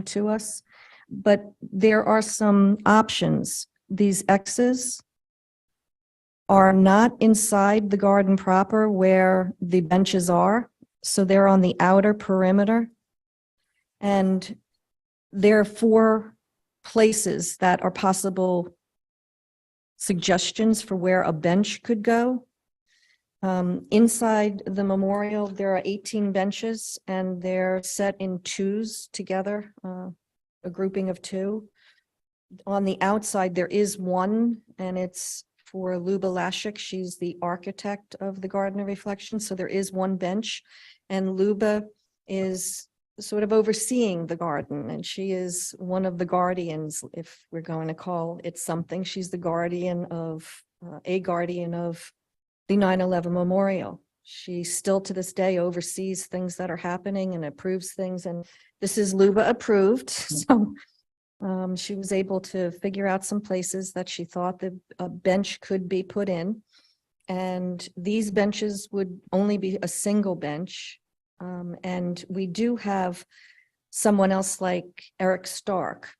to us. But there are some options. These X's are not inside the garden proper where the benches are. So they're on the outer perimeter. And there are 4 places that are possible suggestions for where a bench could go. Inside the memorial, there are 18 benches and they're set in 2s together, a grouping of 2. On the outside, there is one, and it's for Luba Lashik. She's the architect of the Garden of Reflection. So there is one bench, and Luba is sort of overseeing the garden, and she is one of the guardians, if we're going to call it something. She's the guardian of, a guardian of the 9/11 memorial. She still to this day oversees things that are happening and approves things, and this is Luba approved. So she was able to figure out some places that she thought that a bench could be put in. And these benches would only be a single bench. And we do have someone else like Eric Stark.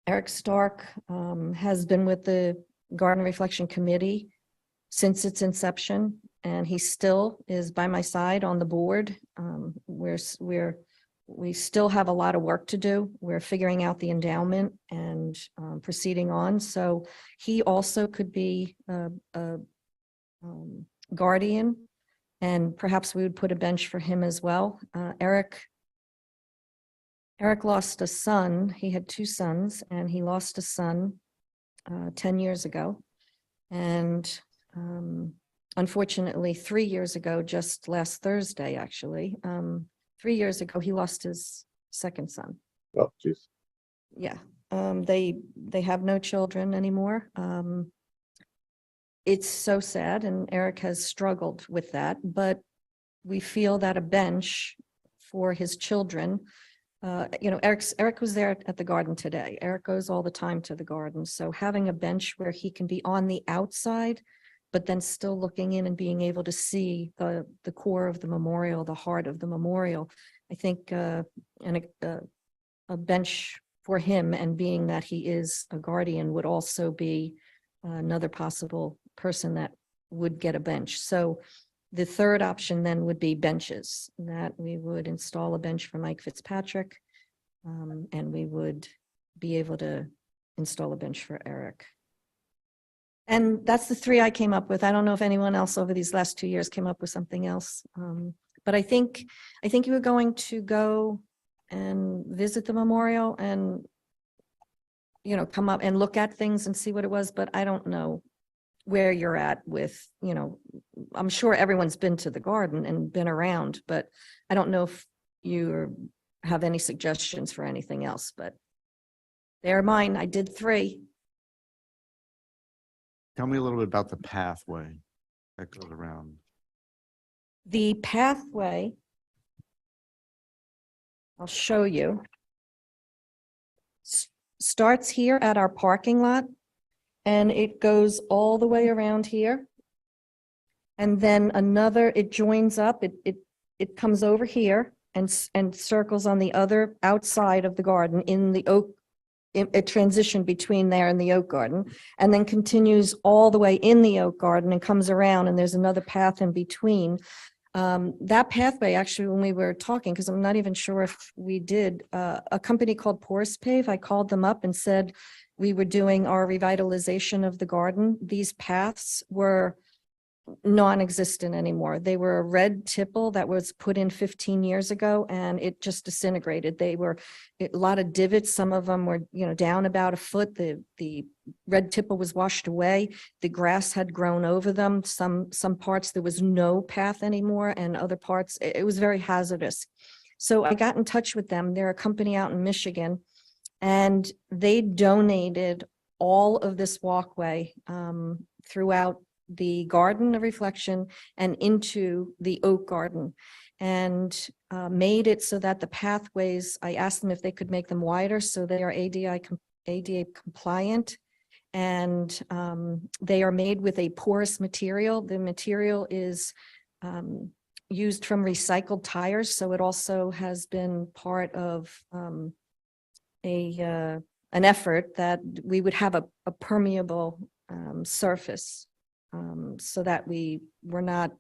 Eric Stark has been with the Garden Reflection Committee since its inception, and he still is by my side on the board. We still have a lot of work to do. We're figuring out the endowment and proceeding on. So he also could be a guardian, and perhaps we would put a bench for him as well. Eric lost a son. He had two sons, and he lost a son 10 years ago. And unfortunately, 3 years ago, just last Thursday, actually, 3 years ago, he lost his second son. Oh, geez. Yeah, they have no children anymore. It's so sad, and Eric has struggled with that, but we feel that a bench for his children, Eric was there at the garden today. Eric goes all the time to the garden. So having a bench where he can be on the outside, but then still looking in and being able to see the core of the memorial, the heart of the memorial, I think a bench for him, and being that he is a guardian, would also be another possible person that would get a bench. So the third option then would be benches, that we would install a bench for Mike Fitzpatrick, and we would be able to install a bench for Eric. And that's the three I came up with. I don't know if anyone else over these last 2 years came up with something else. But I think you were going to go and visit the memorial and, come up and look at things and see what it was, but I don't know where you're at with, I'm sure everyone's been to the garden and been around, but I don't know if you have any suggestions for anything else, but they're mine. I did 3. Tell me a little bit about the pathway that goes around. The pathway, I'll show you, starts here at our parking lot, and it goes all the way around here. And then it joins up, it comes over here and circles on the other outside of the garden in the oak, a transition between there and the oak garden, and then continues all the way in the oak garden and comes around, and there's another path in between. That pathway, actually, when we were talking, because I'm not even sure if we did, a company called Porous Pave, I called them up and said we were doing our revitalization of the garden. These paths were non-existent anymore. They were a red tipple that was put in 15 years ago, and it just disintegrated. They were a lot of divots. Some of them were, down about a foot. The red tipple was washed away. The grass had grown over them. Some parts there was no path anymore, and other parts it was very hazardous. So I got in touch with them. They're a company out in Michigan, and they donated all of this walkway throughout the Garden of Reflection and into the oak garden, and made it so that the pathways, I asked them if they could make them wider so they are ADA compliant, and they are made with a porous material. The material is used from recycled tires, so it also has been part of an effort that we would have a permeable surface, so that we were not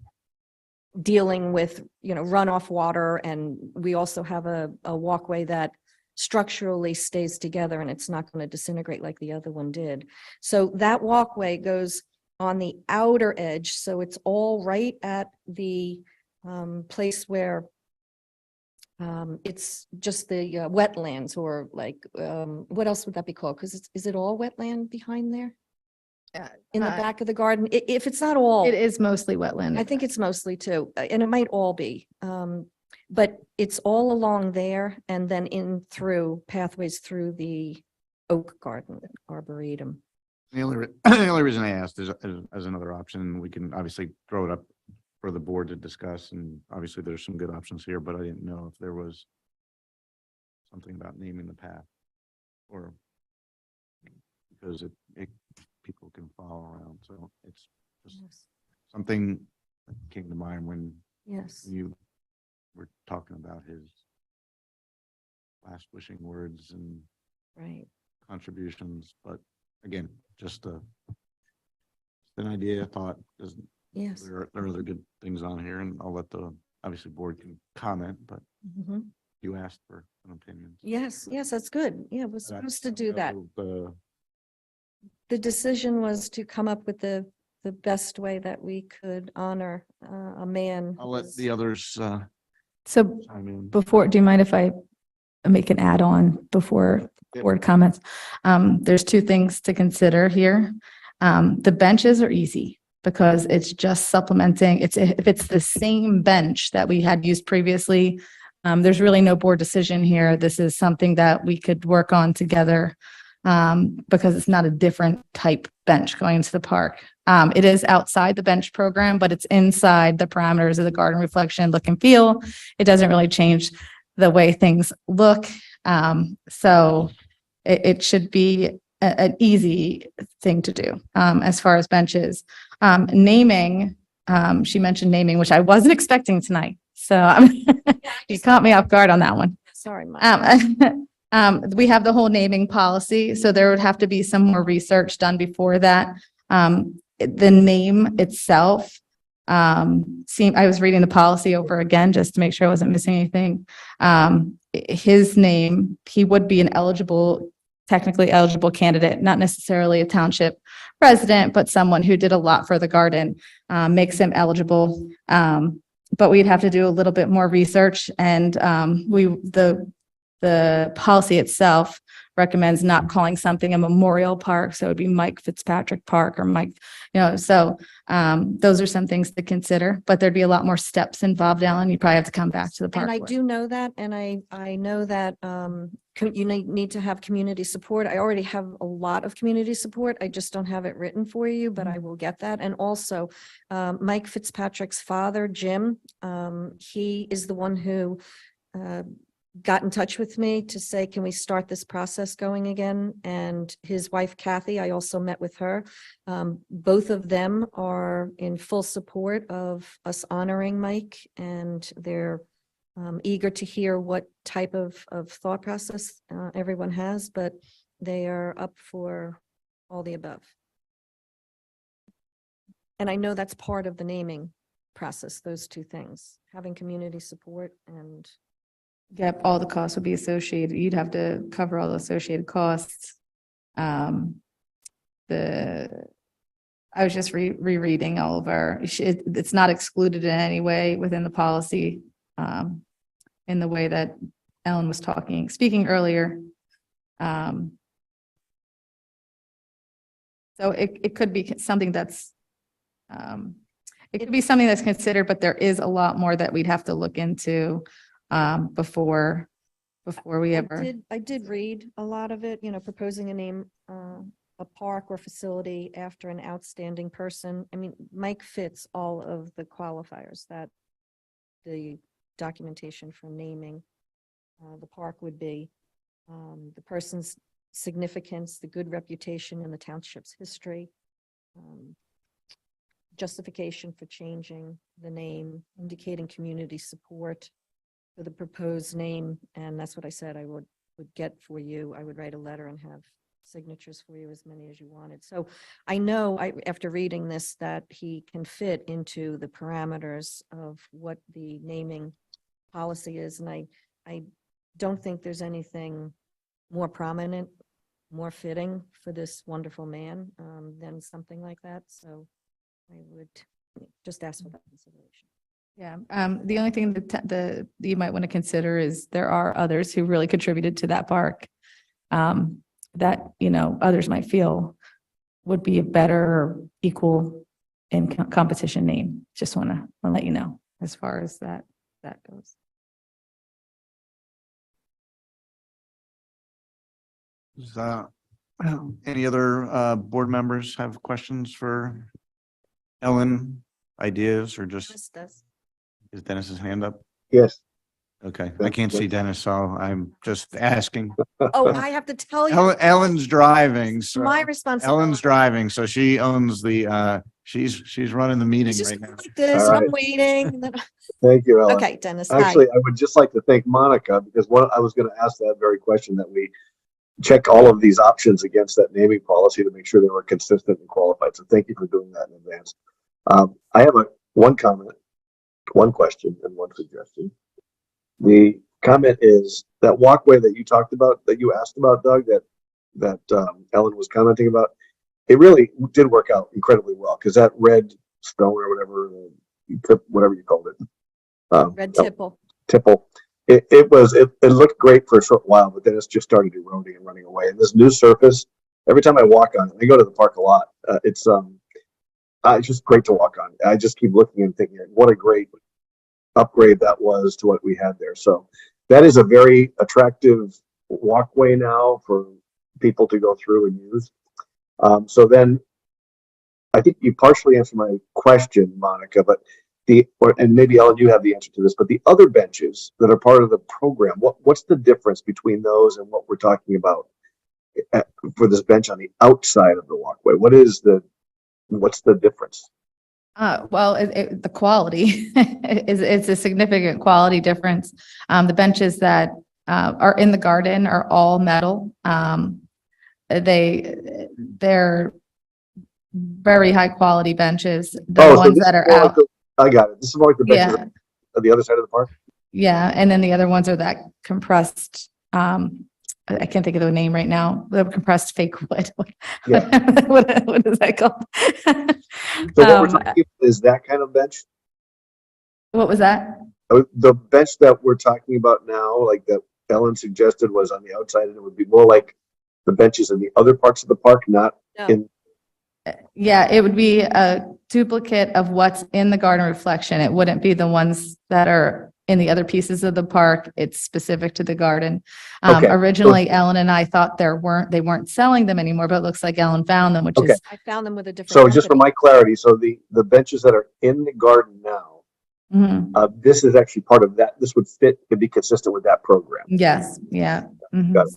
dealing with, runoff water. And we also have a walkway that structurally stays together, and it's not going to disintegrate like the other one did. So that walkway goes on the outer edge. So it's all right at the place where it's just the wetlands, or like, what else would that be called? Because is it all wetland behind there? In the back of the garden, if it's not all. It is mostly wetland. I think it's mostly too, and it might all be. but it's all along there and then in through pathways through the oak garden, arboretum. The the only reason I asked is as another option. We can obviously throw it up for the board to discuss, and obviously there's some good options here, but I didn't know if there was something about naming the path, or because it people can follow around. So it's just Yes. something that came to mind when Yes. you were talking about his last wishing words and Right. contributions. But again, just an idea, thought. Yes. There are other good things on here, and I'll let the obviously board can comment, but Mhm. you asked for an opinion. Yes, yes, that's good. Yeah, we're supposed to do that. The The decision was to come up with the best way that we could honor a man. I'll let who's- the others So chime in. before, do you mind if I make an add-on before Yep. board comments? There's two things to consider here. The benches are easy because it's just supplementing. If it's the same bench that we had used previously, there's really no board decision here. This is something that we could work on together, because it's not a different type bench going into the park. It is outside the bench program, but it's inside the parameters of the garden reflection look and feel. It doesn't really change the way things look. So it should be an easy thing to do, as far as benches. Naming, she mentioned naming, which I wasn't expecting tonight. So you caught me off guard on that one. Sorry, Mike. We have the whole naming policy, so there would have to be some more research done before that. The name itself, I was reading the policy over again just to make sure I wasn't missing anything. His name, he would be an technically eligible candidate, not necessarily a township resident, but someone who did a lot for the garden, makes him eligible. But we'd have to do a little bit more research, and the policy itself recommends not calling something a memorial park. So it'd be Mike Fitzpatrick Park or Mike, so those are some things to consider, but there'd be a lot more steps involved, Alan. You probably have to come back to the park. And I board. do know that, and I know that you need to have community support. I already have a lot of community support. I just don't have it written for you, but I will get that. And also, Mike Fitzpatrick's father, Jim, he is the one who got in touch with me to say, can we start this process going again? And his wife, Kathy, I also met with her. Both of them are in full support of us honoring Mike, and they're eager to hear what type of thought process everyone has, but they are up for all the above. And I know that's part of the naming process, those two things, having community support and Yep, all the costs would be associated. You'd have to cover all the associated costs. I was just rereading all of it's not excluded in any way within the policy, in the way that Ellen was speaking earlier. So it could be something that's, it could be something that's considered, but there is a lot more that we'd have to look into before we ever. I did read a lot of it, proposing a name, a park or facility after an outstanding person. I mean, Mike fits all of the qualifiers that the documentation for naming the park would be. The person's significance, the good reputation in the township's history, justification for changing the name, indicating community support for the proposed name. And that's what I said I would get for you. I would write a letter and have signatures for you, as many as you wanted. So I know after reading this that he can fit into the parameters of what the naming policy is. And I don't think there's anything more prominent, more fitting for this wonderful man than something like that. So I would just ask for that consideration. Yeah. The only thing that you might want to consider is there are others who really contributed to that park, that, others might feel would be a better or equal in competition name. Just want to let you know as far as that goes. Is, any other board members have questions for Ellen, ideas, or just Dennis does. is Dennis's hand up? Yes. Okay, I can't see Dennis, so I'm just asking. Oh, I have to tell you, Ellen's driving, so my responsibility. Ellen's driving, so she owns the, she's running the meeting It's just right now. like this, All and I'm right. waiting. and then- Thank you, Ellen. Okay, Dennis, hi. Actually, I would just like to thank Monica because I was going to ask that very question, that we check all of these options against that naming policy to make sure they were consistent and qualified. So thank you for doing that in advance. I have one comment, one question, and one suggestion. The comment is that walkway that you talked about, that you asked about, Doug, that Ellen was commenting about. It really did work out incredibly well because that red stone or whatever you called it, Red tipple. tipple. It looked great for a short while, but then it's just started eroding and running away. And this new surface, every time I walk on it, I go to the park a lot. It's just great to walk on. I just keep looking and thinking, what a great upgrade that was to what we had there. So that is a very attractive walkway now for people to go through and use. So then I think you partially answered my question, Monica, but and maybe Ellen, you have the answer to this, but the other benches that are part of the program, what's the difference between those and what we're talking about for this bench on the outside of the walkway? What's the difference? Well, the quality is a significant quality difference. The benches that are in the garden are all metal. They're very high quality benches. The ones that are out. I got it. This is more like the benches on the other side of the park. Yeah, and then the other ones are that compressed. I can't think of the name right now. The compressed fake wood. Yeah. What is that called? So what we're talking about is that kind of bench. What was that? The bench that we're talking about now, like that Ellen suggested, was on the outside, and it would be more like the benches in the other parts of the park, not in. Yeah, it would be a duplicate of what's in the garden reflection. It wouldn't be the ones that are in the other pieces of the park. It's specific to the garden. Okay. Originally, Ellen and I thought they weren't selling them anymore, but it looks like Ellen found them, which is. I found them with a different. So just for my clarity, so the benches that are in the garden now, this is actually part of that. This would fit to be consistent with that program. Yes. Yeah. Mhm. Got it.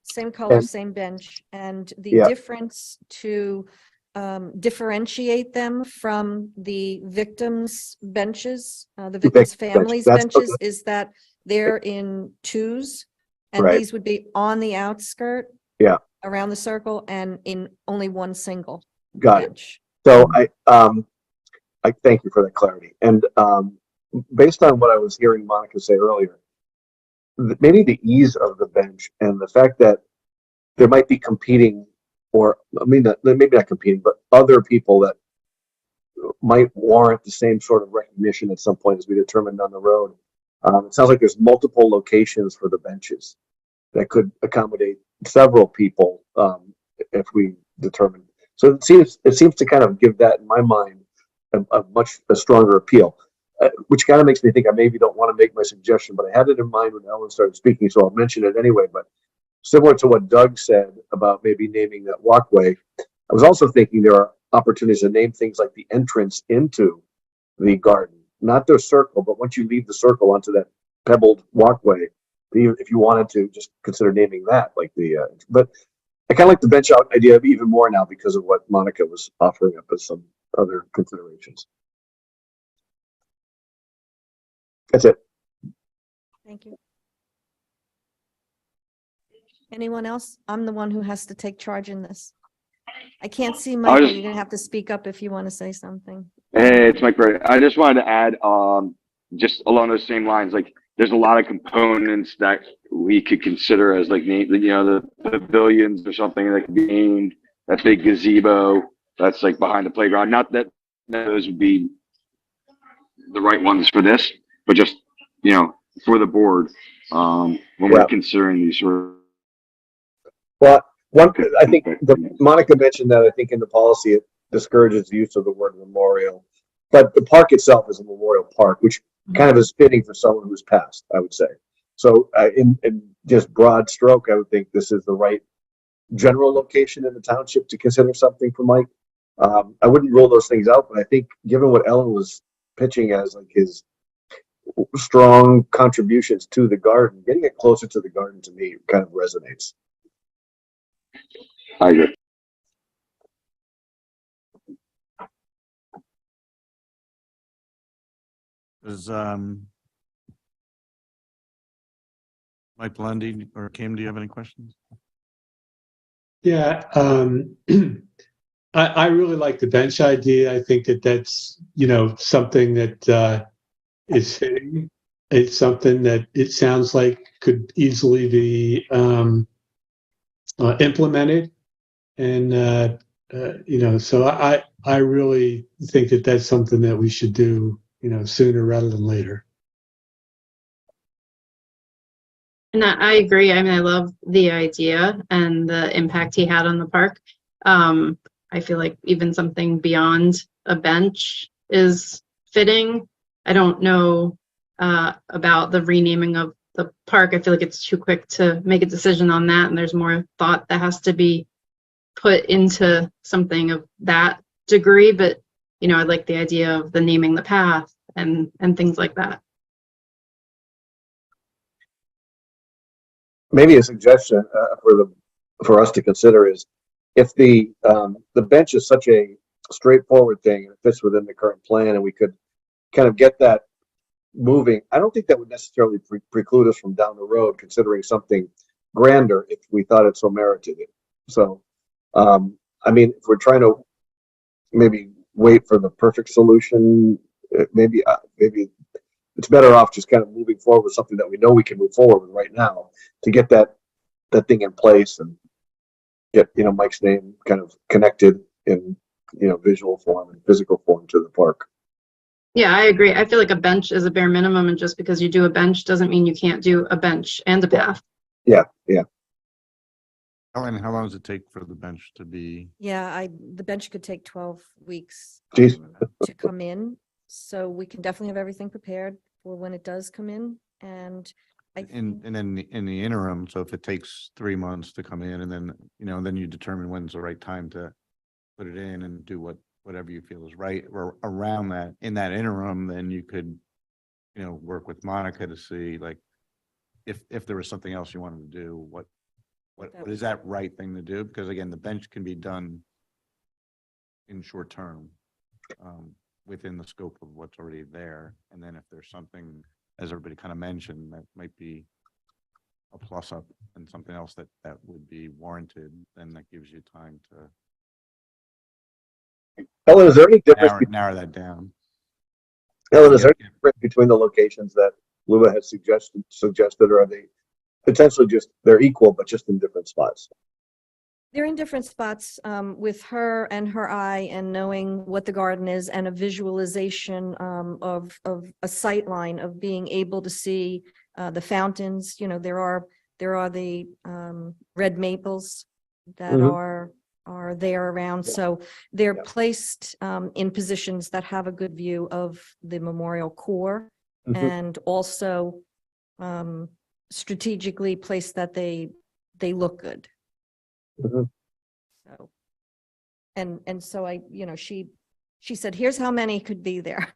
Same color, same bench, and the difference to differentiate them from the victims' benches, the victims' families' benches, is that they're in twos, and these would be on the outskirt, around the circle, and in only one single bench. So I thank you for that clarity. And based on what I was hearing Monica say earlier, maybe the ease of the bench and the fact that there might be competing, or maybe not competing, but other people that might warrant the same sort of recognition at some point as we determine down the road. It sounds like there's multiple locations for the benches that could accommodate several people if we determine. So it seems to kind of give that, in my mind, a much stronger appeal. Which kind of makes me think I maybe don't want to make my suggestion, but I had it in mind when Ellen started speaking, so I'll mention it anyway. But similar to what Doug said about maybe naming that walkway, I was also thinking there are opportunities to name things like the entrance into the garden, not the circle, but once you leave the circle onto that pebbled walkway, if you wanted to just consider naming that like but I kind of like the bench out idea even more now because of what Monica was offering up as some other considerations. That's it. Thank you. Anyone else? I'm the one who has to take charge in this. I can't see Michael. You're gonna have to speak up if you want to say something. Hey, it's Mike Bird. I just wanted to add, just along those same lines, like there's a lot of components that we could consider as like, the pavilions or something that could be named, that big gazebo that's like behind the playground. Not that those would be the right ones for this, but just, for the board, when we're considering these sort of. Well, I think Monica mentioned that I think in the policy, it discourages the use of the word memorial, but the park itself is a memorial park, which kind of is fitting for someone who's passed, I would say. So in just broad stroke, I would think this is the right general location in the township to consider something for Mike. I wouldn't rule those things out, but I think given what Ellen was pitching as like his strong contributions to the garden, getting it closer to the garden to me kind of resonates. I agree. Does Mike Lundy or Kim, do you have any questions? Yeah, I really like the bench idea. I think that that's, something that is fitting. It's something that it sounds like could easily be implemented. And, so I really think that that's something that we should do, sooner rather than later. And I agree. I mean, I love the idea and the impact he had on the park. I feel like even something beyond a bench is fitting. I don't know about the renaming of the park. I feel like it's too quick to make a decision on that, and there's more thought that has to be put into something of that degree. But I like the idea of the naming the path and things like that. Maybe a suggestion for us to consider is if the bench is such a straightforward thing and it fits within the current plan, and we could kind of get that moving. I don't think that would necessarily preclude us from down the road considering something grander if we thought it so merited it. So, I mean, if we're trying to maybe wait for the perfect solution, maybe it's better off just kind of moving forward with something that we know we can move forward with right now to get that thing in place and get Mike's name kind of connected in visual form and physical form to the park. Yeah, I agree. I feel like a bench is a bare minimum, and just because you do a bench doesn't mean you can't do a bench and a path. Yeah. Ellen, how long does it take for the bench to be? Yeah, the bench could take 12 weeks Jeez. to come in. So we can definitely have everything prepared for when it does come in. And And then in the interim, so if it takes 3 months to come in, and then then you determine when's the right time to put it in and do whatever you feel is right or around that. In that interim, then you could work with Monica to see like if there was something else you wanted to do, what is that right thing to do? Because again, the bench can be done in short term within the scope of what's already there. And then if there's something, as everybody kind of mentioned, that might be a plus up and something else that would be warranted, then that gives you time to Ellen, is there any difference? narrow that down. Ellen, is there any difference between the locations that Lua has suggested, or are they potentially just they're equal but just in different spots? they're in different spots with her and her eye and knowing what the garden is and a visualization of a sight line of being able to see the fountains. There are the red maples that are there around. So they're placed in positions that have a good view of the memorial core and also strategically placed that they look good. So, and so she said, here's how many could be there.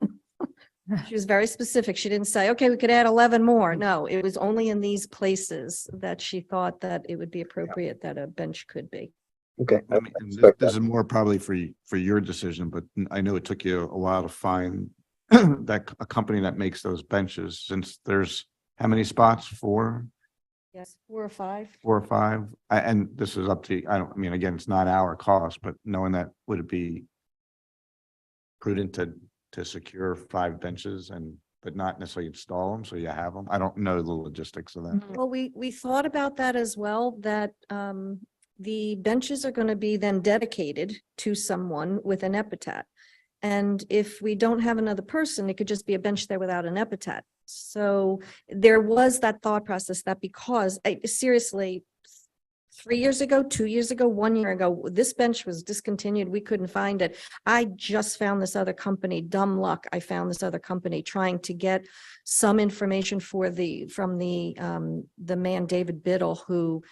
She was very specific. She didn't say, okay, we could add 11 more. No, it was only in these places that she thought that it would be appropriate that a bench could be. Okay. I mean, this is more probably for your decision, but I know it took you a while to find that a company that makes those benches, since there's how many spots? 4? Yes, 4 or 5. 4 or 5. And this is up to, I mean, again, it's not our cost, but knowing that, would it be prudent to secure 5 benches but not necessarily install them so you have them? I don't know the logistics of that. Well, we thought about that as well, that the benches are going to be then dedicated to someone with an epitaph. And if we don't have another person, it could just be a bench there without an epitaph. So there was that thought process that because seriously, 3 years ago, 2 years ago, 1 year ago. This bench was discontinued. We couldn't find it. I just found this other company, dumb luck. I found this other company trying to get some information from the man, David Biddle, who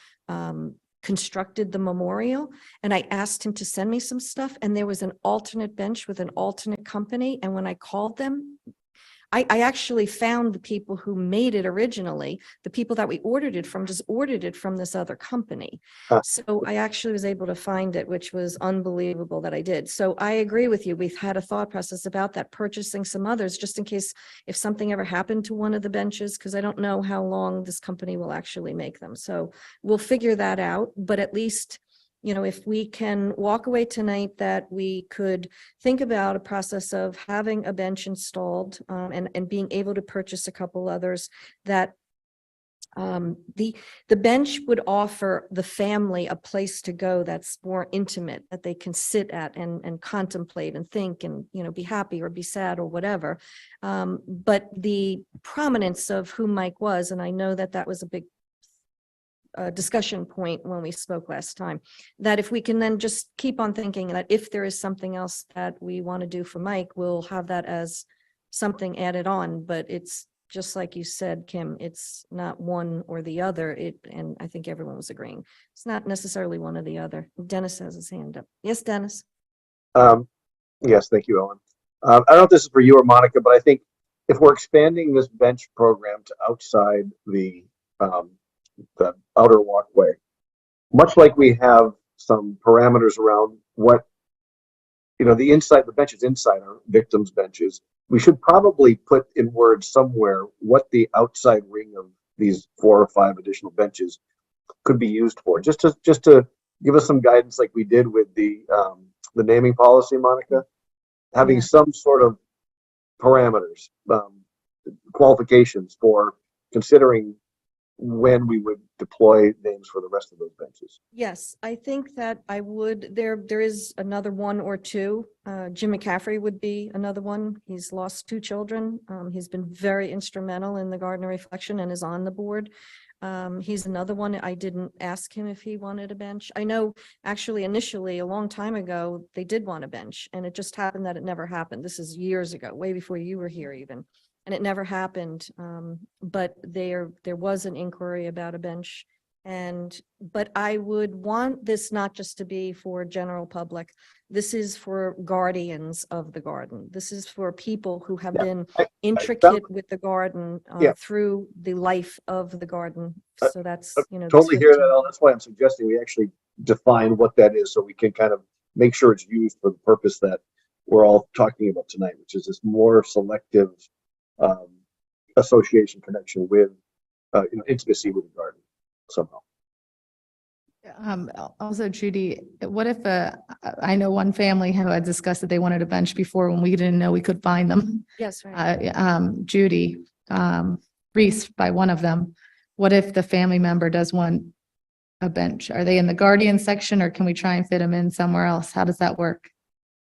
constructed the memorial. And I asked him to send me some stuff, and there was an alternate bench with an alternate company. And when I called them, I actually found the people who made it originally. The people that we ordered it from just ordered it from this other company. Huh. So I actually was able to find it, which was unbelievable that I did. So I agree with you. We've had a thought process about that, purchasing some others just in case if something ever happened to one of the benches, because I don't know how long this company will actually make them. So we'll figure that out, but at least, you know, if we can walk away tonight, that we could think about a process of having a bench installed, and being able to purchase a couple others, that the bench would offer the family a place to go that's more intimate, that they can sit at and contemplate and think and, you know, be happy or be sad or whatever. But the prominence of who Mike was, and I know that that was a big discussion point when we spoke last time, that if we can then just keep on thinking that if there is something else that we want to do for Mike, we'll have that as something added on. But it's just like you said, Kim, it's not one or the other. And I think everyone was agreeing. It's not necessarily one or the other. Dennis has his hand up. Yes, Dennis. Yes, thank you, Ellen. I don't know if this is for you or Monica, but I think if we're expanding this bench program to outside the outer walkway, much like we have some parameters around what, you know, the benches inside our victims' benches, we should probably put in words somewhere what the outside ring of these 4 or 5 additional benches could be used for, just to give us some guidance, like we did with the naming policy, Monica, having some sort of parameters, qualifications for considering when we would deploy names for the rest of those benches. Yes, I think that I would, there is another 1 or 2. Jim McCaffrey would be another one. He's lost 2 children. He's been very instrumental in the Gardner Reflection and is on the board. He's another one. I didn't ask him if he wanted a bench. I know actually initially a long time ago, they did want a bench, and it just happened that it never happened. This is years ago, way before you were here even. And it never happened. But there was an inquiry about a bench. But I would want this not just to be for general public. This is for guardians of the garden. This is for people who have been intricate with the garden through the life of the garden. So that's, you know. Totally hear that. That's why I'm suggesting we actually define what that is, so we can kind of make sure it's used for the purpose that we're all talking about tonight, which is this more selective association connection with intimacy with the garden somehow. Also, Judy, what if I know one family who had discussed that they wanted a bench before when we didn't know we could find them. Yes, right. Judy Reese by one of them. What if the family member does want a bench? Are they in the guardian section, or can we try and fit them in somewhere else? How does that work?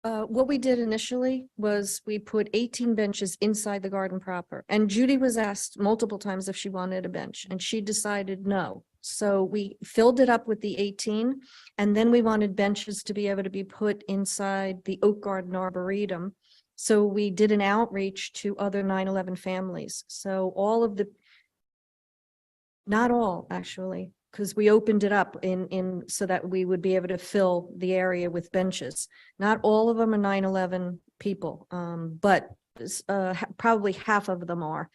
What we did initially was we put 18 benches inside the garden proper. And Judy was asked multiple times if she wanted a bench, and she decided no. So we filled it up with the 18, and then we wanted benches to be able to be put inside the Oak Garden Arboretum. So we did an outreach to other 9/11 families. So not all actually, because we opened it up in so that we would be able to fill the area with benches. Not all of them are 9/11 people, but probably half of them are.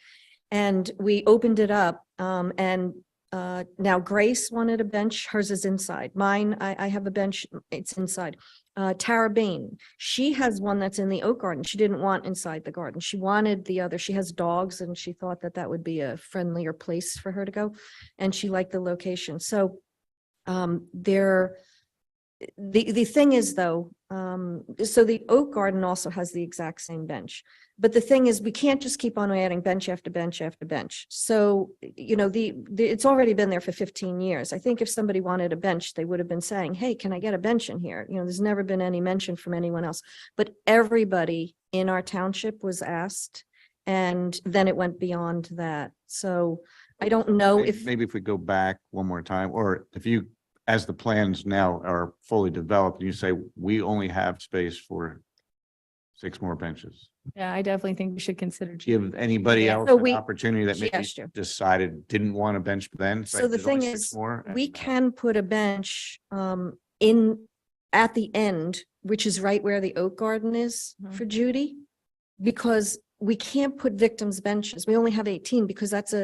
And we opened it up, and now Grace wanted a bench. Hers is inside. Mine, I have a bench. It's inside. Tara Bain, she has one that's in the Oak Garden. She didn't want inside the garden. She wanted the other. She has dogs, and she thought that that would be a friendlier place for her to go, and she liked the location. So the thing is though, so the Oak Garden also has the exact same bench. But the thing is, we can't just keep on adding bench after bench after bench. So, you know, it's already been there for 15 years. I think if somebody wanted a bench, they would have been saying, hey, can I get a bench in here? You know, there's never been any mention from anyone else. But everybody in our township was asked, and then it went beyond that. So I don't know if. Maybe if we go back one more time, or if you as the plans now are fully developed, you say, we only have space for 6 more benches. Yeah, I definitely think we should consider. Give anybody Yeah. else So an we- opportunity that maybe Yes, Joe. decided didn't want a bench then. So the there's only thing 6 is, more, we and, can put a bench in at the end, which is right where the oak garden is Mhm. for Judy. Because we can't put victims benches. We only have 18 because that's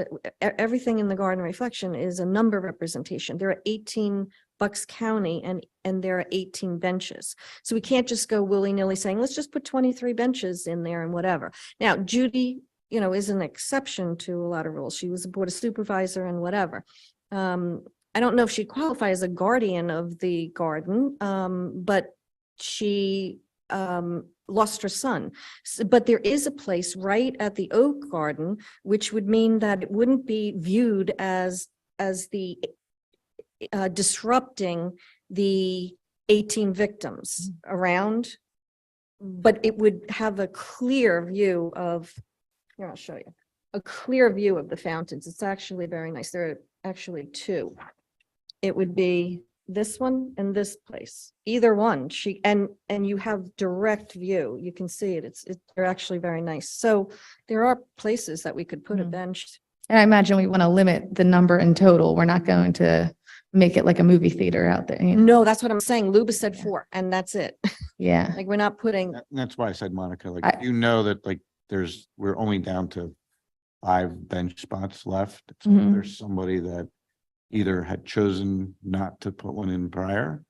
everything in the garden reflection is a number representation. There are 18 Bucks County and there are 18 benches. So we can't just go willy-nilly saying, let's just put 23 benches in there and whatever. Now, Judy, is an exception to a lot of rules. She was a board of supervisor and whatever. I don't know if she'd qualify as a guardian of the garden, but she lost her son. But there is a place right at the Oak Garden, which would mean that it wouldn't be viewed as the disrupting the 18 victims around, but it would have a clear view of, here, I'll show you, a clear view of the fountains. It's actually very nice. There are actually 2. It would be this one and this place, either one. And you have direct view. You can see it. They're actually very nice. So there are places that we could put a Mhm. bench. And I imagine we want to limit the number in total. We're not going to make it like a movie theater out there. No, that's what I'm saying. Luba said Yeah. 4 and that's it. Yeah. Like we're not putting, and that's why I said, Monica, like, I- you know that like we're only down to 5 bench spots left. So Mhm. there's somebody that either had chosen not to put one in prior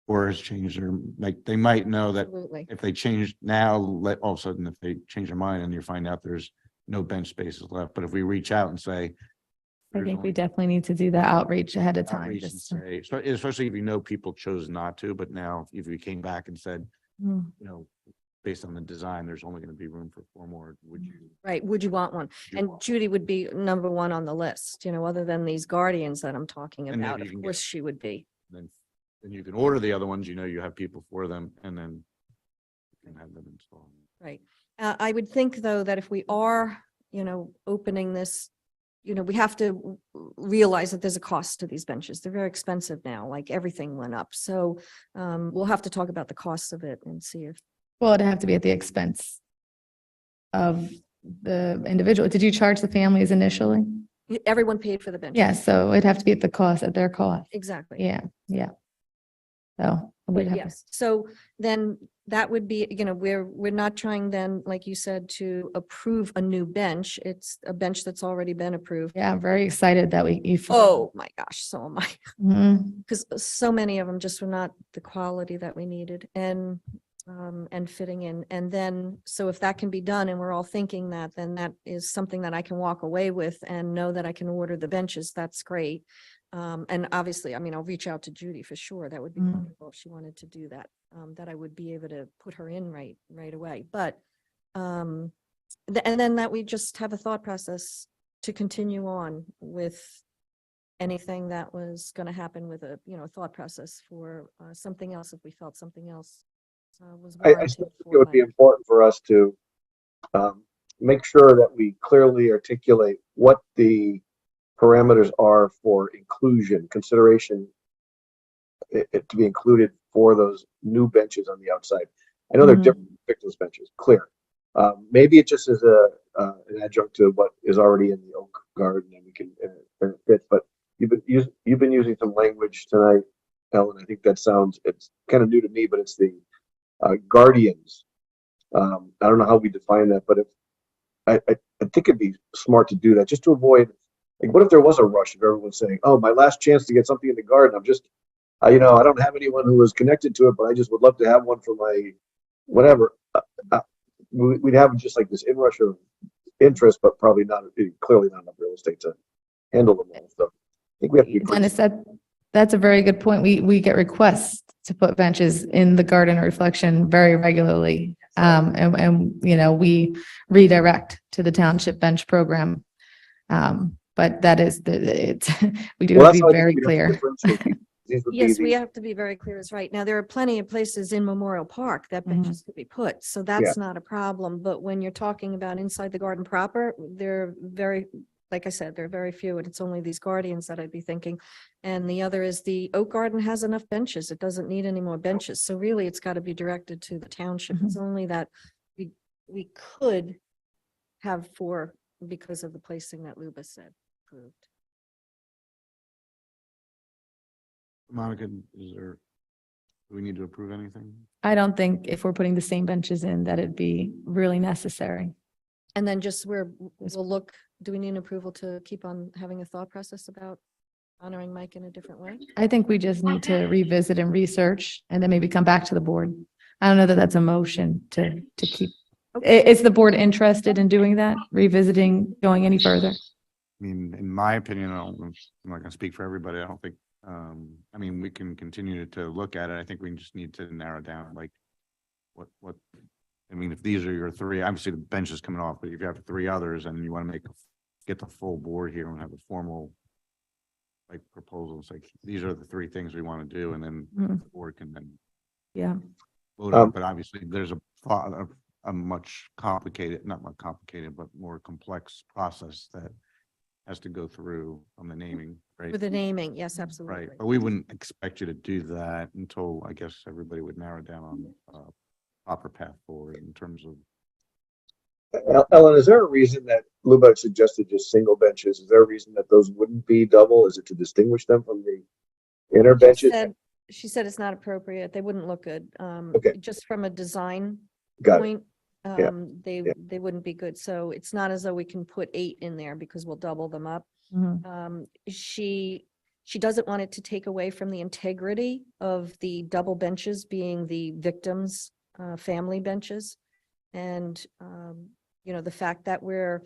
or has changed their, like, they might know that absolutely. if they change now, all of a sudden, if they change their mind and you find out there's no bench spaces left, but if we reach out and say. I there's think we only definitely need to do the outreach ahead of time. outreach and just to- say, especially if you know people chose not to, but now if we came back and said, Mm. based on the design, there's only going to be room for 4 more, would you? Right. Would you want one? you And want- Judy would be number 1 on the list, other than these guardians that I'm talking And maybe about. you Of can course get- she would be. Then you can order the other ones, you have people for them, and then you can have them installed. Right. I would think, though, that if we are, opening this, we have to realize that there's a cost to these benches. They're very expensive now, like everything went up. So we'll have to talk about the costs of it and see if, Well, it'd have to be at the expense of the individual. Did you charge the families initially? everyone paid for the benches. Yeah, so it'd have to be at the cost, at their cost. Exactly. Yeah, yeah. So. we'd But have to- yes, so then that would be, we're not trying then, like you said, to approve a new bench. It's a bench that's already been approved. Yeah, I'm very excited that you. Oh my gosh, so am I. Mhm. Because so many of them just were not the quality that we needed and fitting in. And then, so if that can be done and we're all thinking that, then that is something that I can walk away with and know that I can order the benches. That's great. And obviously, I'll reach out to Judy for sure. That would be Mhm. wonderful if she wanted to do that, that I would be able to put her in right away. But, and then that we just have a thought process to continue on with anything that was going to happen with a, thought process for something else if we felt something else was I warranted. still think for it would be land. important for us to make sure that we clearly articulate what the parameters are for inclusion, consideration, it to be included for those new benches on the outside. I know they're Mhm. different victims benches, clear. Maybe it just is an adjunct to what is already in the oak garden and we can fit, but you've been using some language tonight, Ellen. I think it's kind of new to me, but it's the guardians. I don't know how we define that, but I think it'd be smart to do that just to avoid, like, what if there was a rush of everyone saying, oh, my last chance to get something in the garden. I'm just, I don't have anyone who is connected to it, but I just would love to have one for my whatever. We'd have just like this inrush of interest, but probably clearly not enough real estate to handle them all. So I think we have to be pretty. Dennis, that's a very good point. We get requests to put benches in the garden reflection very regularly. And we redirect to the township bench program. But that is we do Well, have to that's be how I think very we'd have to clear. differentiate. These would be Yes, we the- have to be very clear, is right. Now, there are plenty of places in Memorial Park that benches could be put, so that's not a problem. But when you're talking about inside the garden proper, there are very like I said, there are very few, and it's only these guardians that I'd be thinking. And the other is the Oak Garden has enough benches. It doesn't need any more benches. So really, it's got to be directed to the township. It's only that we could have 4 because of the placing that Luba said approved. Monica, do we need to approve anything? I don't think if we're putting the same benches in that it'd be really necessary. And then just we'll look, do we need an approval to keep on having a thought process about honoring Mike in a different way? I think we just need to revisit and research and then maybe come back to the board. I don't know that that's a motion to keep. Is the board interested in doing that, revisiting, going any further? I mean, in my opinion, I'm not gonna speak for everybody. I don't think, I mean, we can continue to look at it. I think we just need to narrow down like what, I mean, if these are your 3, obviously the bench is coming off, but if you have 3 others and you want to get the full board here and have a formal like proposals, like these are the 3 things we want to do, and then the board can then Yeah. vote on it. But obviously there's a much complicated, not much complicated, but more complex process that has to go through on the naming, right? For the naming, yes, absolutely. Right, but we wouldn't expect you to do that until, I guess, everybody would narrow down on proper path forward in terms of. Ellen, is there a reason that Luba suggested just single benches? Is there a reason that those wouldn't be double? Is it to distinguish them from the inner benches? She said it's not appropriate. They wouldn't look good. Okay. Just from a design Got it. point, Yeah. they wouldn't be good. So it's not as though we can put 8 in there because we'll double them up. Mhm. She doesn't want it to take away from the integrity of the double benches being the victims' family benches. And, the fact that we're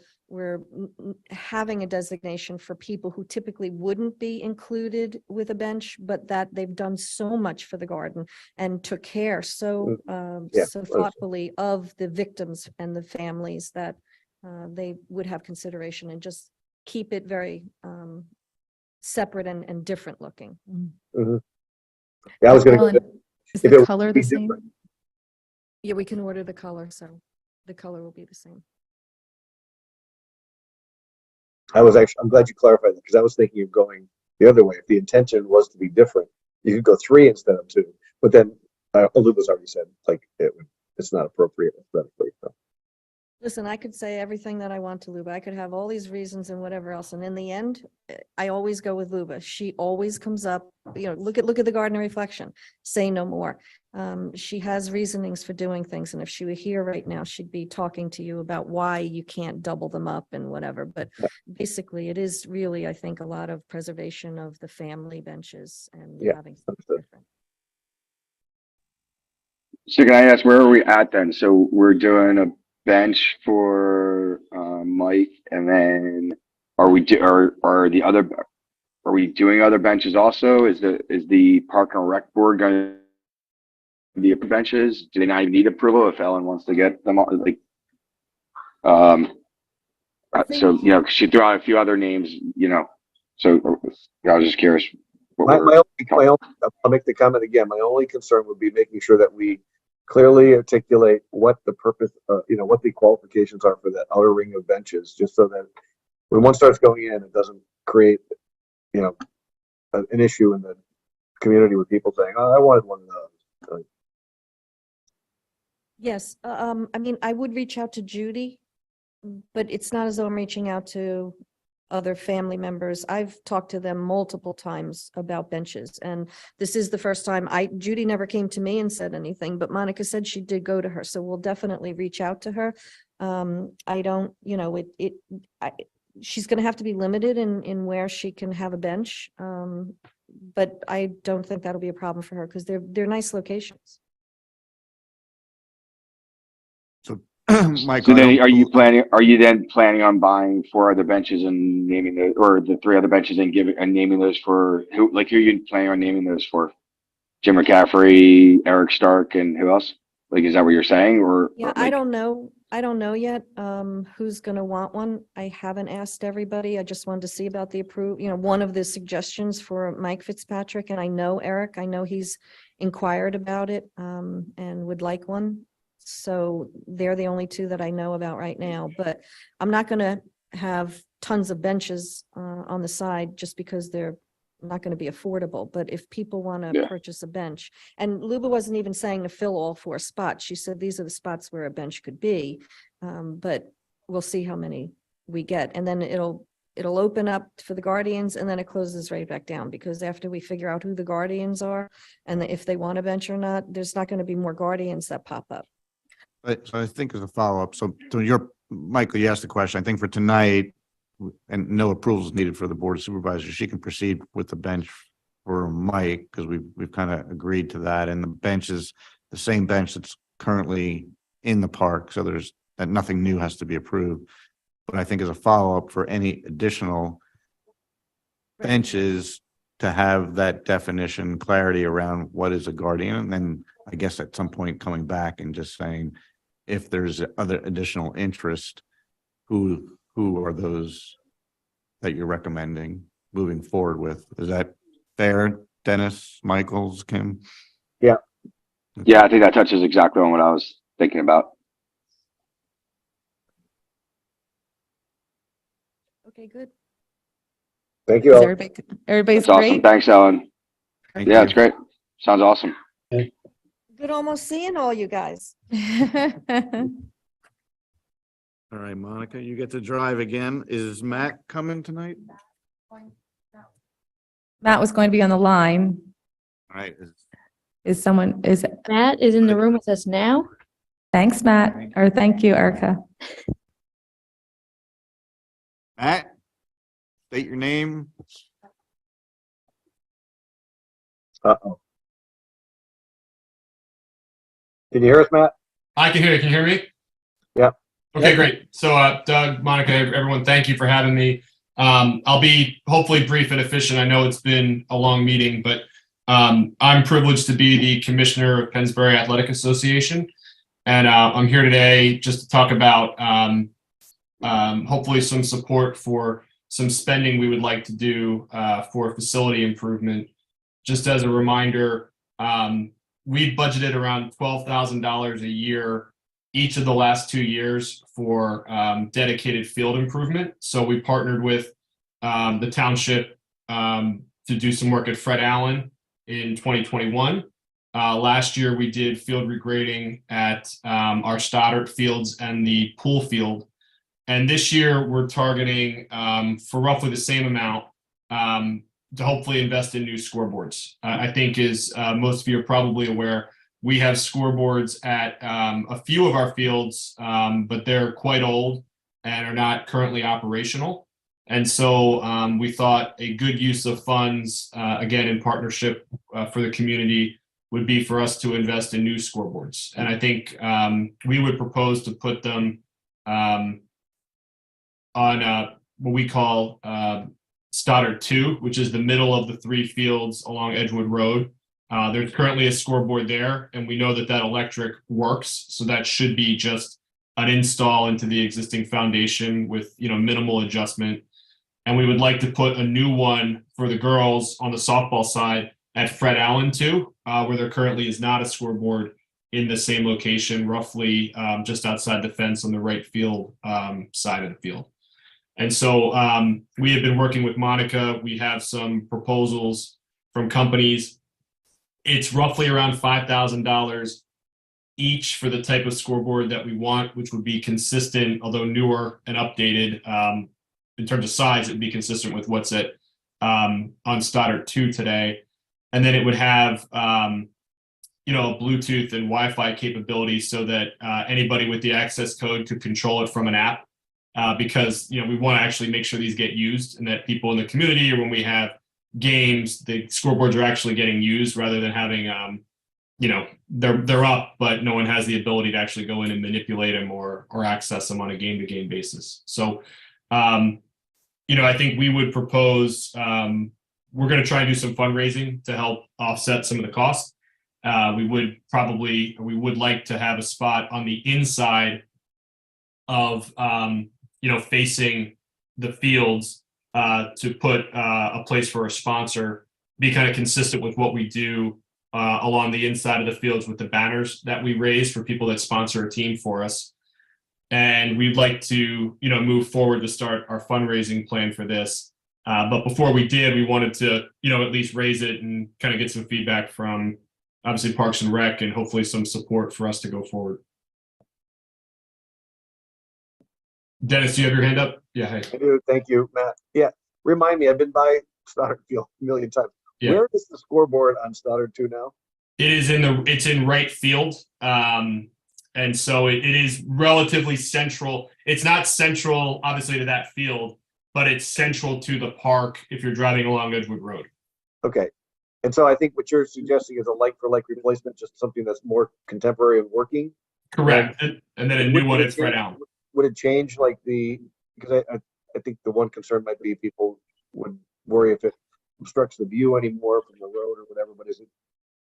having a designation for people who typically wouldn't be included with a bench, but that they've done so much for the garden and took care so thoughtfully of the victims and the families that they would have consideration and just keep it very separate and different looking. Mhm. Yeah, I was going Ellen, to. is if the it color would be the same? different. Yeah, we can order the color, so the color will be the same. I'm glad you clarified that because I was thinking of going the other way. If the intention was to be different, you could go 3 instead of 2. But then Luba's already said like it's not appropriate aesthetically. So. Listen, I could say everything that I want to Luba. I could have all these reasons and whatever else. And in the end, I always go with Luba. She always comes up, look at the garden reflection, say no more. She has reasonings for doing things. And if she were here right now, she'd be talking to you about why you can't double them up and whatever. But basically it is really, I think, a lot of preservation of the family benches and having something different. So can I ask, where are we at then? So we're doing a bench for Mike, and then are we doing other benches also? Is the Park and Rec board going to be benches? Do they not even need approval if Ellen wants to get them all? Like, so she threw out a few other names, So I was just curious. I'll make the comment again. My only concern would be making sure that we clearly articulate what the purpose, what the qualifications are for that outer ring of benches, just so that when one starts going in, it doesn't create, an issue in the community with people saying, "Oh, I wanted one of those." Yes, I mean, I would reach out to Judy, but it's not as though I'm reaching out to other family members. I've talked to them multiple times about benches, and this is the first time Judy never came to me and said anything, but Monica said she did go to her, so we'll definitely reach out to her. I don't, she's going to have to be limited in where she can have a bench, but I don't think that'll be a problem for her because they're nice locations. Michael, So then are you then planning on buying 4 other benches and naming those, or the 3 other benches and naming those for who are you planning on naming those for? Jim McCaffrey, Eric Stark, and who else? Like, is that what you're saying? Yeah, I don't know. I don't know yet who's going to want one. I haven't asked everybody. I just wanted to see about the one of the suggestions for Mike Fitzpatrick, and I know Eric. I know he's inquired about it and would like one. So they're the only 2 that I know about right now, but I'm not going to have tons of benches on the side just because they're not going to be affordable. But if people want to Yeah. purchase a bench, and Luba wasn't even saying to fill all 4 spots. She said these are the spots where a bench could be. But we'll see how many we get. And then it'll open up for the Guardians, and then it closes right back down, because after we figure out who the Guardians are and if they want a bench or not, there's not going to be more Guardians that pop up. But so I think as a follow-up, so Michael, you asked the question, I think for tonight, and no approval is needed for the board of supervisors, she can proceed with the bench for Mike, because we've kind of agreed to that, and the bench is the same bench that's currently in the park, so that nothing new has to be approved. But I think as a follow-up for any additional benches, to have that definition, clarity around what is a guardian, and then I guess at some point coming back and just saying, if there's other additional interest, who are those that you're recommending moving forward with? Is that fair, Dennis, Michaels, Kim? Yeah, I think that touches exactly on what I was thinking about. Okay, good. Thank you Is all. everybody's That's awesome. great? Thanks, Ellen. Thank Yeah, you. it's great. Sounds awesome. Good almost seeing all you guys. All right, Monica, you get to drive again. Is Matt coming tonight? Matt was going to be on the line. All right. Matt is in the room with us now. Thanks, Matt, or thank you, Erica. Matt, state your name. Uh-oh. Can you hear us, Matt? I can hear you. Can you hear me? Yeah. Okay, Yeah. great. So, Doug, Monica, everyone, thank you for having me. I'll be hopefully brief and efficient. I know it's been a long meeting, but I'm privileged to be the commissioner of Pennsbury Athletic Association. And I'm here today just to talk about hopefully some support for some spending we would like to do for facility improvement. Just as a reminder, we've budgeted around $12,000 a year each of the last 2 years for dedicated field improvement. So we partnered with the township to do some work at Fred Allen in 2021. Last year, we did field regrading at our Stoddard fields and the pool field. And this year, we're targeting for roughly the same amount to hopefully invest in new scoreboards. I think as most of you are probably aware, we have scoreboards at a few of our fields, but they're quite old and are not currently operational. And so we thought a good use of funds, again, in partnership for the community, would be for us to invest in new scoreboards. And I think we would propose to put them on what we call Stoddard 2, which is the middle of the 3 fields along Edgewood Road. There's currently a scoreboard there, and we know that electric works. So that should be just an install into the existing foundation with minimal adjustment. And we would like to put a new one for the girls on the softball side at Fred Allen too, where there currently is not a scoreboard in the same location, roughly just outside the fence on the right field side of the field. And so we have been working with Monica. We have some proposals from companies. It's roughly around $5,000 each for the type of scoreboard that we want, which would be consistent, although newer and updated. In terms of size, it would be consistent with what's at on Stoddard 2 today. And then it would have, Bluetooth and Wi-Fi capability so that anybody with the access code could control it from an app. Because we want to actually make sure these get used, and that people in the community, or when we have games, the scoreboards are actually getting used rather than having they're up, but no one has the ability to actually go in and manipulate them or access them on a game-to-game basis. So I think we would propose we're going to try and do some fundraising to help offset some of the costs. We would like to have a spot on the inside of facing the fields to put a place for a sponsor, be kind of consistent with what we do along the inside of the fields with the banners that we raise for people that sponsor a team for us. And we'd like to, move forward to start our fundraising plan for this. But before we did, we wanted to, at least raise it and kind of get some feedback from obviously Parks and Rec and hopefully some support for us to go forward. Dennis, do you have your hand up? Yeah. Hey. I do. Thank you, Matt. Yeah. Remind me, I've been by Stoddard Field a million times. Yeah. Where is the scoreboard on Stoddard 2 now? It's in right field. And so it is relatively central. It's not central, obviously, to that field, but it's central to the park if you're driving along Edgewood Road. Okay. And so I think what you're suggesting is a like-for-like replacement, just something that's more contemporary and working? Correct. And then a new one at Fred Allen. Would it change because I think the one concern might be people would worry if it obstructs the view anymore from the road or whatever, but is it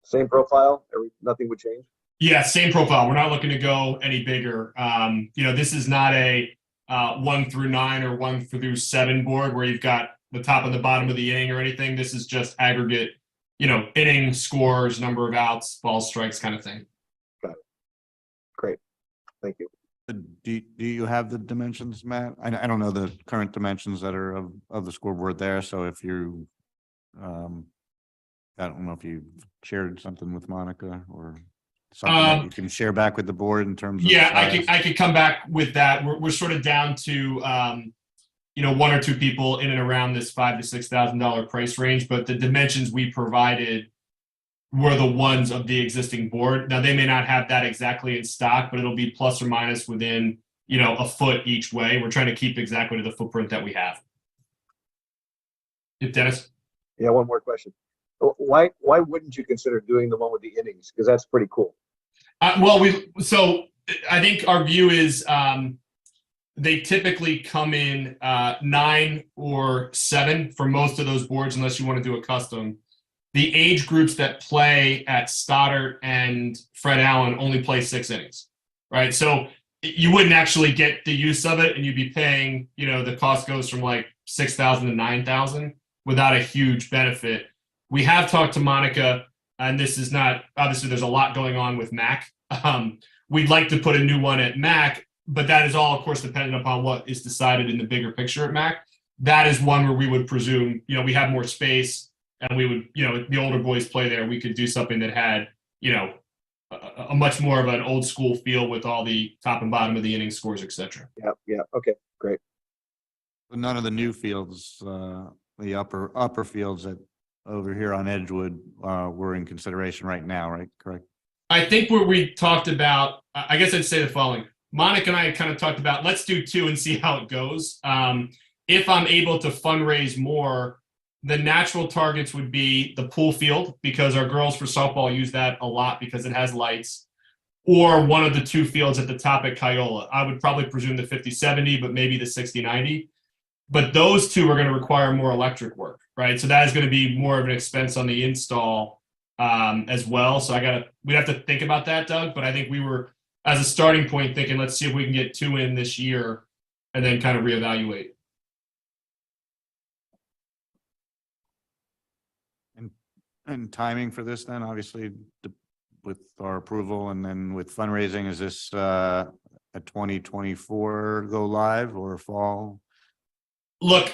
same profile? Nothing would change? Yeah, same profile. We're not looking to go any bigger. This is not a 1 through 9 or 1 through 7 board where you've got the top and the bottom of the inning or anything. This is just aggregate, inning scores, number of outs, balls, strikes kind of thing. Got it. Great. Thank you. Do you have the dimensions, Matt? I don't know the current dimensions that are of the scoreboard there. So if you, I don't know if you shared something with Monica or something that you can share back with the board in terms of. Yeah, size. I could come back with that. We're sort of down to, 1 or 2 people in and around this $5,000 to $6,000 price range, but the dimensions we provided were the ones of the existing board. Now they may not have that exactly in stock, but it'll be plus or minus within, a foot each way. We're trying to keep exactly to the footprint that we have. Dennis? Yeah, one more question. Why wouldn't you consider doing the one with the innings? Because that's pretty cool. So I think our view is they typically come in 9 or 7 for most of those boards, unless you want to do a custom. The age groups that play at Stoddard and Fred Allen only play 6 innings, right? So you wouldn't actually get the use of it, and you'd be paying, the cost goes from like $6,000 to $9,000 without a huge benefit. We have talked to Monica, and this is not, obviously there's a lot going on with MAC. We'd like to put a new one at MAC, but that is all, of course, dependent upon what is decided in the bigger picture at MAC. That is one where we would presume, we have more space, and we would, the older boys play there. We could do something that had, a much more of an old school feel with all the top and bottom of the inning scores, et cetera. Yeah. Okay, great. None of the new fields, the upper fields that over here on Edgewood were in consideration right now, right? Correct. I think where we talked about, I guess I'd say the following. Monica and I kind of talked about, let's do 2 and see how it goes. If I'm able to fundraise more, the natural targets would be the pool field, because our girls for softball use that a lot because it has lights, or one of the 2 fields at the top at Kiola. I would probably presume the 50-70, but maybe the 60-90. But those 2 are going to require more electric work, right? So that is going to be more of an expense on the install as well. So we'd have to think about that, Doug. But I think we were, as a starting point, thinking, let's see if we can get 2 in this year and then kind of reevaluate. And timing for this then, obviously, with our approval and then with fundraising, is this a 2024 go live or fall? Look,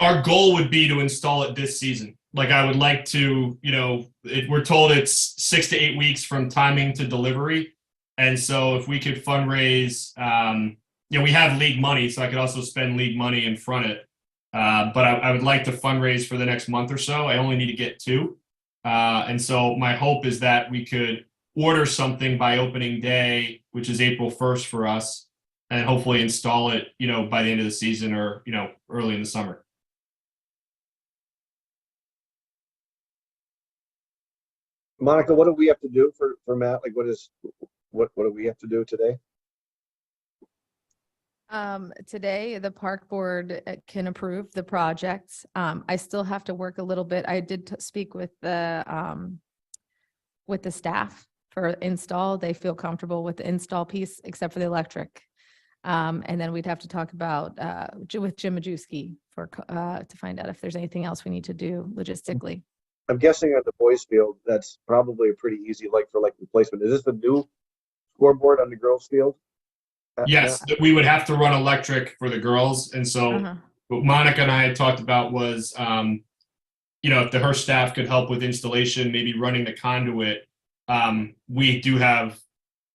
our goal would be to install it this season. Like, I would like to, we're told it's 6 to 8 weeks from timing to delivery. And so if we could fundraise, we have league money, so I could also spend league money and front it. But I would like to fundraise for the next month or so. I only need to get 2. And so my hope is that we could order something by opening day, which is April 1st for us, and hopefully install it, by the end of the season or, early in the summer. Monica, what do we have to do for Matt? Like, what do we have to do today? Today, the park board can approve the projects. I still have to work a little bit. I did speak with the staff for install. They feel comfortable with the install piece, except for the electric. And then we'd have to talk about with Jim Majewski to find out if there's anything else we need to do logistically. I'm guessing at the boys field, that's probably a pretty easy like-for-like replacement. Is this the new scoreboard on the girls field? Yes, that we would have to run electric for the girls. And so Uh-huh. what Monica and I had talked about was, if her staff could help with installation, maybe running the conduit. We do have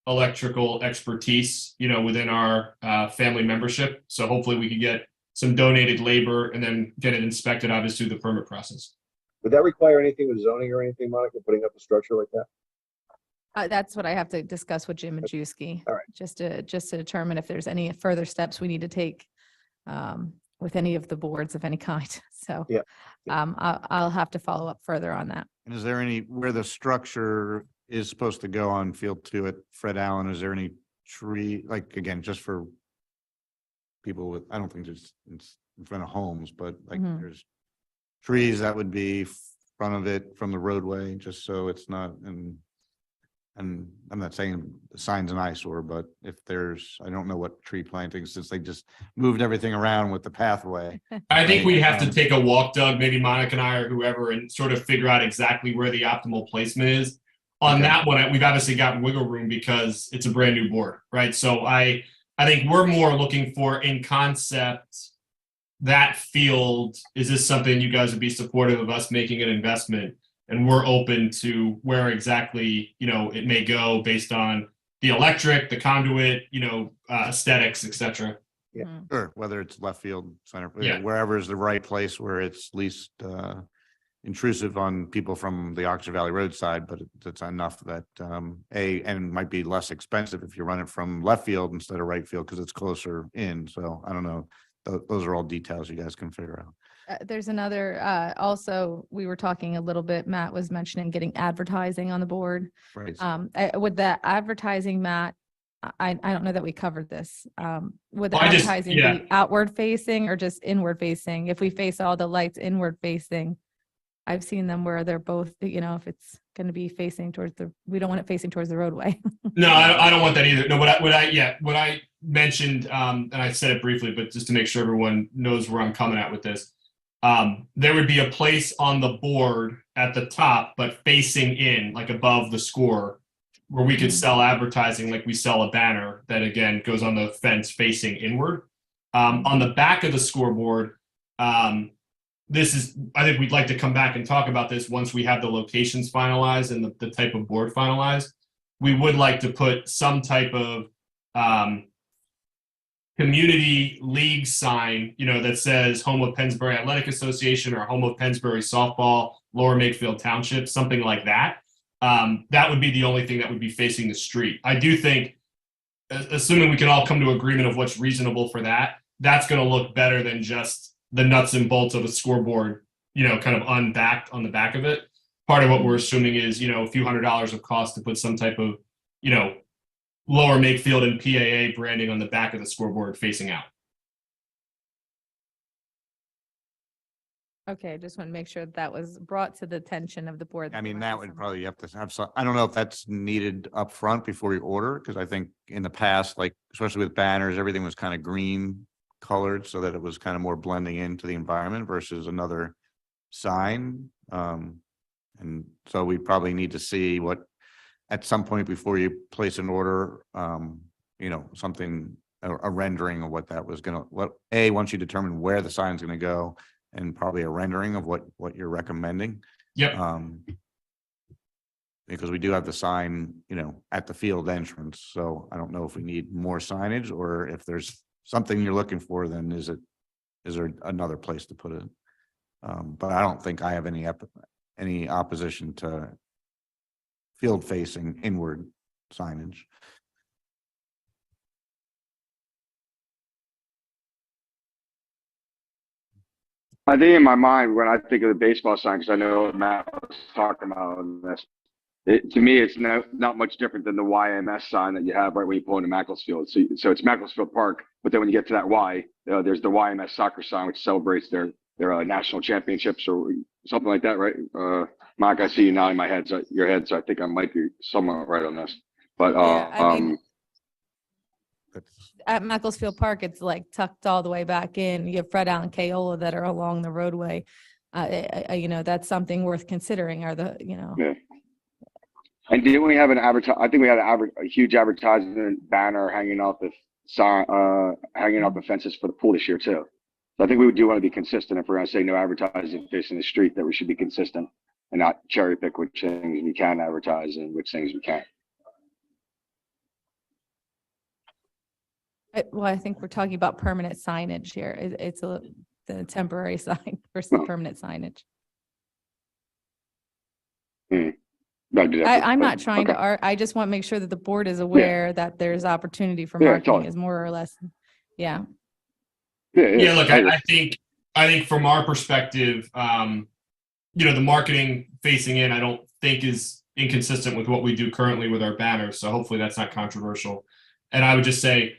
electrical expertise, within our family membership. So hopefully we could get some donated labor and then get it inspected, obviously, through the permit process. Would that require anything with zoning or anything, Monica, putting up a structure like that? That's what I have to discuss with Jim Majewski. All right. Just to determine if there's any further steps we need to take with any of the boards of any kind. So Yeah. I'll have to follow up further on that. And is there where the structure is supposed to go on field 2 at Fred Allen, is there any tree, like, again, just for people with, I don't think it's in front of homes, but like there's trees that would be front of it from the roadway, just so it's not, and I'm not saying the sign's an eyesore, but if there's, I don't know what tree planting, since they just moved everything around with the pathway. I think we'd have to take a walk, Doug, maybe Monica and I or whoever, and sort of figure out exactly where the optimal placement is. On that one, we've obviously got wiggle room because it's a brand new board, right? So I think we're more looking for, in concept, that field, is this something you guys would be supportive of us making an investment? And we're open to where exactly, it may go based on the electric, the conduit, aesthetics, et cetera. Yeah. Sure, whether it's left field, center, Yeah. wherever is the right place where it's least intrusive on people from the Oxford Valley Road side, but it's enough that and might be less expensive if you run it from left field instead of right field because it's closer in. So I don't know. Those are all details you guys can figure out. There's another, also, we were talking a little bit, Matt was mentioning getting advertising on the board. Right. With the advertising, Matt, I don't know that we covered this. Would the Well, advertising be outward facing or just inward facing? If we face all the lights inward facing, I've seen them where they're both, if it's going to be facing towards we don't want it facing towards the roadway. No, I don't want that either. No, what I mentioned, and I said it briefly, but just to make sure everyone knows where I'm coming at with this. There would be a place on the board at the top, but facing in, like above the score, where we could sell advertising like we sell a banner that, again, goes on the fence facing inward. On the back of the scoreboard, I think we'd like to come back and talk about this once we have the locations finalized and the type of board finalized. We would like to put some type of community league sign, that says home of Pennsbury Athletic Association or home of Pennsbury Softball, Lower Makefield Township, something like that. That would be the only thing that would be facing the street. I do think, assuming we can all come to agreement of what's reasonable for that, that's going to look better than just the nuts and bolts of a scoreboard, kind of unbacked on the back of it. Part of what we're assuming is, a few $100s of cost to put some type of, Lower Makefield and PAA branding on the back of the scoreboard facing out. Okay, I just want to make sure that was brought to the attention of the board. I mean, that would probably have to have some, I don't know if that's needed up front before you order, because I think in the past, like, especially with banners, everything was kind of green colored so that it was kind of more blending into the environment versus another sign. And so we probably need to see what, at some point before you place an order, something, a rendering of what that was once you determine where the sign's gonna go, and probably a rendering of what you're recommending. Yep. Because we do have the sign, at the field entrance. So I don't know if we need more signage, or if there's something you're looking for, then is there another place to put it? But I don't think I have any opposition to field facing inward signage. I think in my mind, when I think of the baseball sign, because I know what Matt was talking about on this, to me, it's not much different than the YMS sign that you have right when you pull into Macclesfield. So it's Macclesfield Park, but then when you get to that Y, there's the YMS soccer sign, which celebrates their national championships or something like that, right? Mark, I see you nodding my head, your head, so I think I might be somewhat right on this. But at Macclesfield Park, it's like tucked all the way back in. You have Fred Allen Kayola that are along the roadway. That's something worth considering. Yeah. And didn't we have I think we had a huge advertisement banner hanging off hanging up the fences for the pool this year too. So I think we do want to be consistent. If we're going to say no advertising facing the street, that we should be consistent and not cherry pick which things we can advertise and which things we can't. Well, I think we're talking about permanent signage here. It's the temporary sign versus permanent signage. I'm not trying to, I just want to make sure that the board is aware that there's opportunity for Yeah, marketing totally. is more or less, yeah. Yeah, look, I think from our perspective, the marketing facing in, I don't think is inconsistent with what we do currently with our banners. So hopefully that's not controversial. And I would just say,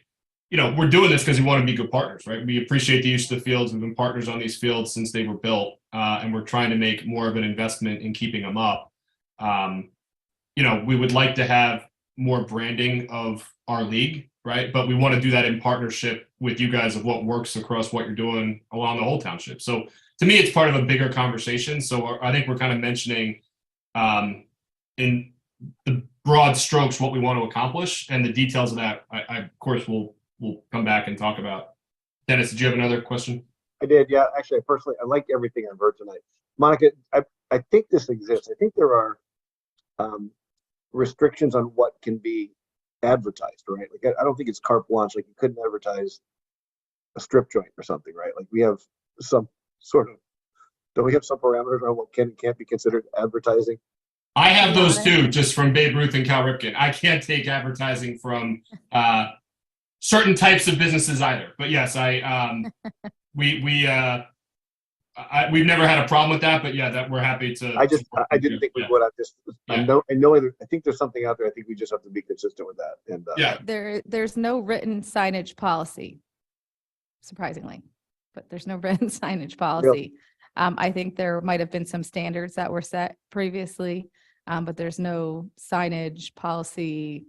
we're doing this because we want to be good partners, right? We appreciate the use of the fields. We've been partners on these fields since they were built, and we're trying to make more of an investment in keeping them up. We would like to have more branding of our league, right? But we want to do that in partnership with you guys of what works across what you're doing along the whole township. So to me, it's part of a bigger conversation. So I think we're kind of mentioning in the broad strokes what we want to accomplish, and the details of that, I of course, we'll come back and talk about. Dennis, did you have another question? I did, yeah. Actually, personally, I like everything I've heard tonight. Monica, I think this exists. I think there are restrictions on what can be advertised, right? Like, I don't think it's carte blanche. Like, you couldn't advertise a strip joint or something, right? Like, we have some sort of, don't we have some parameters on what can and can't be considered advertising? I have those too, just from Babe Ruth and Cal Ripken. I can't take advertising from certain types of businesses either. But yes, we've never had a problem with that. But yeah, that we're happy to. I didn't think we would. I think there's something out there. I think we just have to be consistent with that. And There's no written signage policy, surprisingly, but there's no written signage policy. Really? I think there might have been some standards that were set previously, but there's no signage policy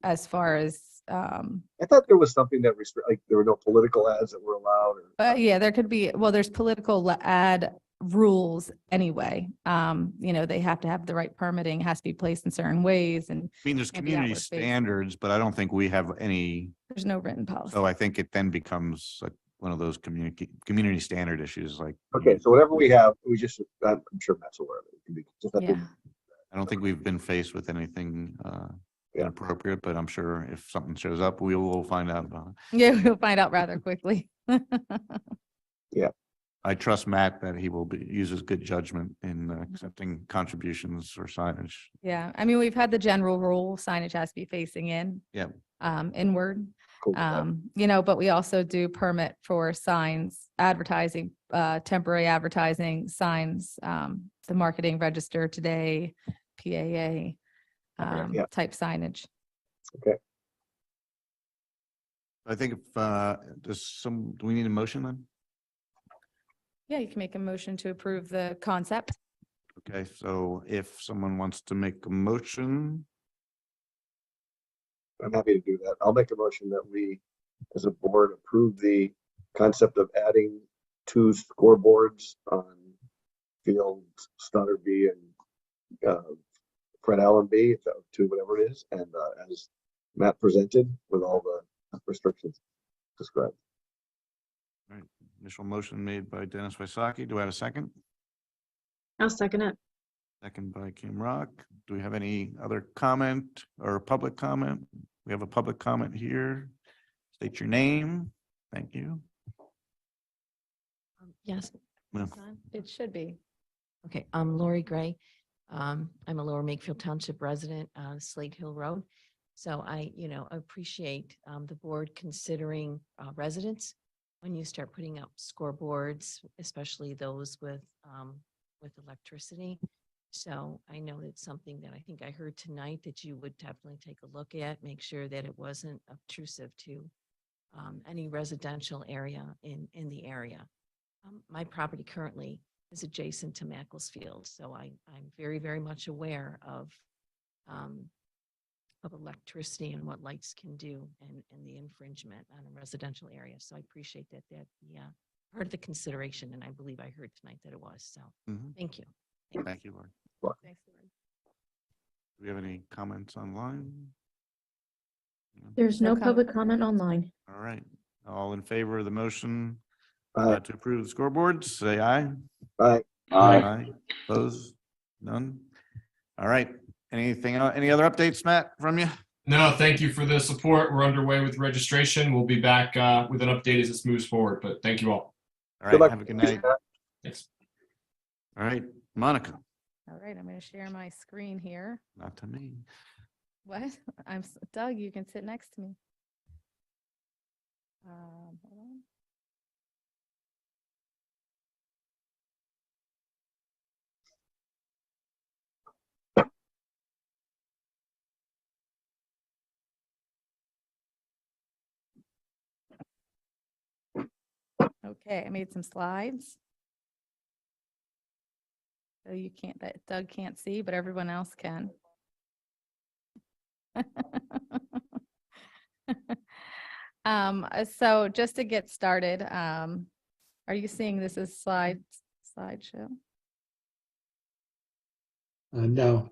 as far as. I thought there was something that like there were no political ads that were allowed. Yeah, there could be. Well, there's political ad rules anyway. They have to have the right permitting, has to be placed in certain ways, and I mean, there's community standards, but I don't think we have any. There's no written policy. So I think it then becomes like one of those community standard issues. Like, okay, so whatever we have, I'm sure Matt's aware of it. It can be just I don't think we've been faced with anything inappropriate, but I'm sure if something shows up, we will find out about it. Yeah, we'll find out rather quickly. Yeah. I trust Matt that he will use his good judgment in accepting contributions or signage. Yeah, I mean, we've had the general rule, signage has to be facing in. Yeah. Inward. Cool. But we also do permit for signs, advertising, temporary advertising signs, the marketing register today, PAA. Type signage. Okay. I think do we need a motion then? Yeah, you can make a motion to approve the concept. Okay, so if someone wants to make a motion. I'm happy to do that. I'll make a motion that we, as a board, approve the concept of adding 2 scoreboards on field Stoddard-B and Fred Allen-B, to whatever it is, and as Matt presented with all the restrictions described. All right. Initial motion made by Dennis Wysocki. Do I have a second? I'll second it. Second by Kim Rock. Do we have any other comment or public comment? We have a public comment here. State your name. Thank you. Yes. No. It should be. Okay, I'm Lori Gray. I'm a Lower Makefield Township resident on Slate Hill Road. So I appreciate the board considering residents when you start putting up scoreboards, especially those with electricity. So I know it's something that I think I heard tonight that you would definitely take a look at, make sure that it wasn't obtrusive to any residential area in the area. My property currently is adjacent to Makefield, so I'm very, very much aware of electricity and what lights can do and the infringement on a residential area. So I appreciate that part of the consideration, and I believe I heard tonight that it was. So thank you. Thank you, Lori. Thanks, Lori. Do we have any comments online? There's No no comment. public comment online. All right, all in favor of the motion Aye. to approve the scoreboards, say aye. Aye. Aye. Opposed? None? All right, anything, any other updates, Matt, from you? No, thank you for the support. We're underway with registration. We'll be back with an update as this moves forward, but thank you all. All Good right, luck. have a good night. Thanks. All right, Monica, All right, I'm going to share my screen here. not to me. What? Doug, you can sit next to me. Hold on. Okay, I made some slides. So you can't, that Doug can't see, but everyone else can. So just to get started, are you seeing this as slideshow? No.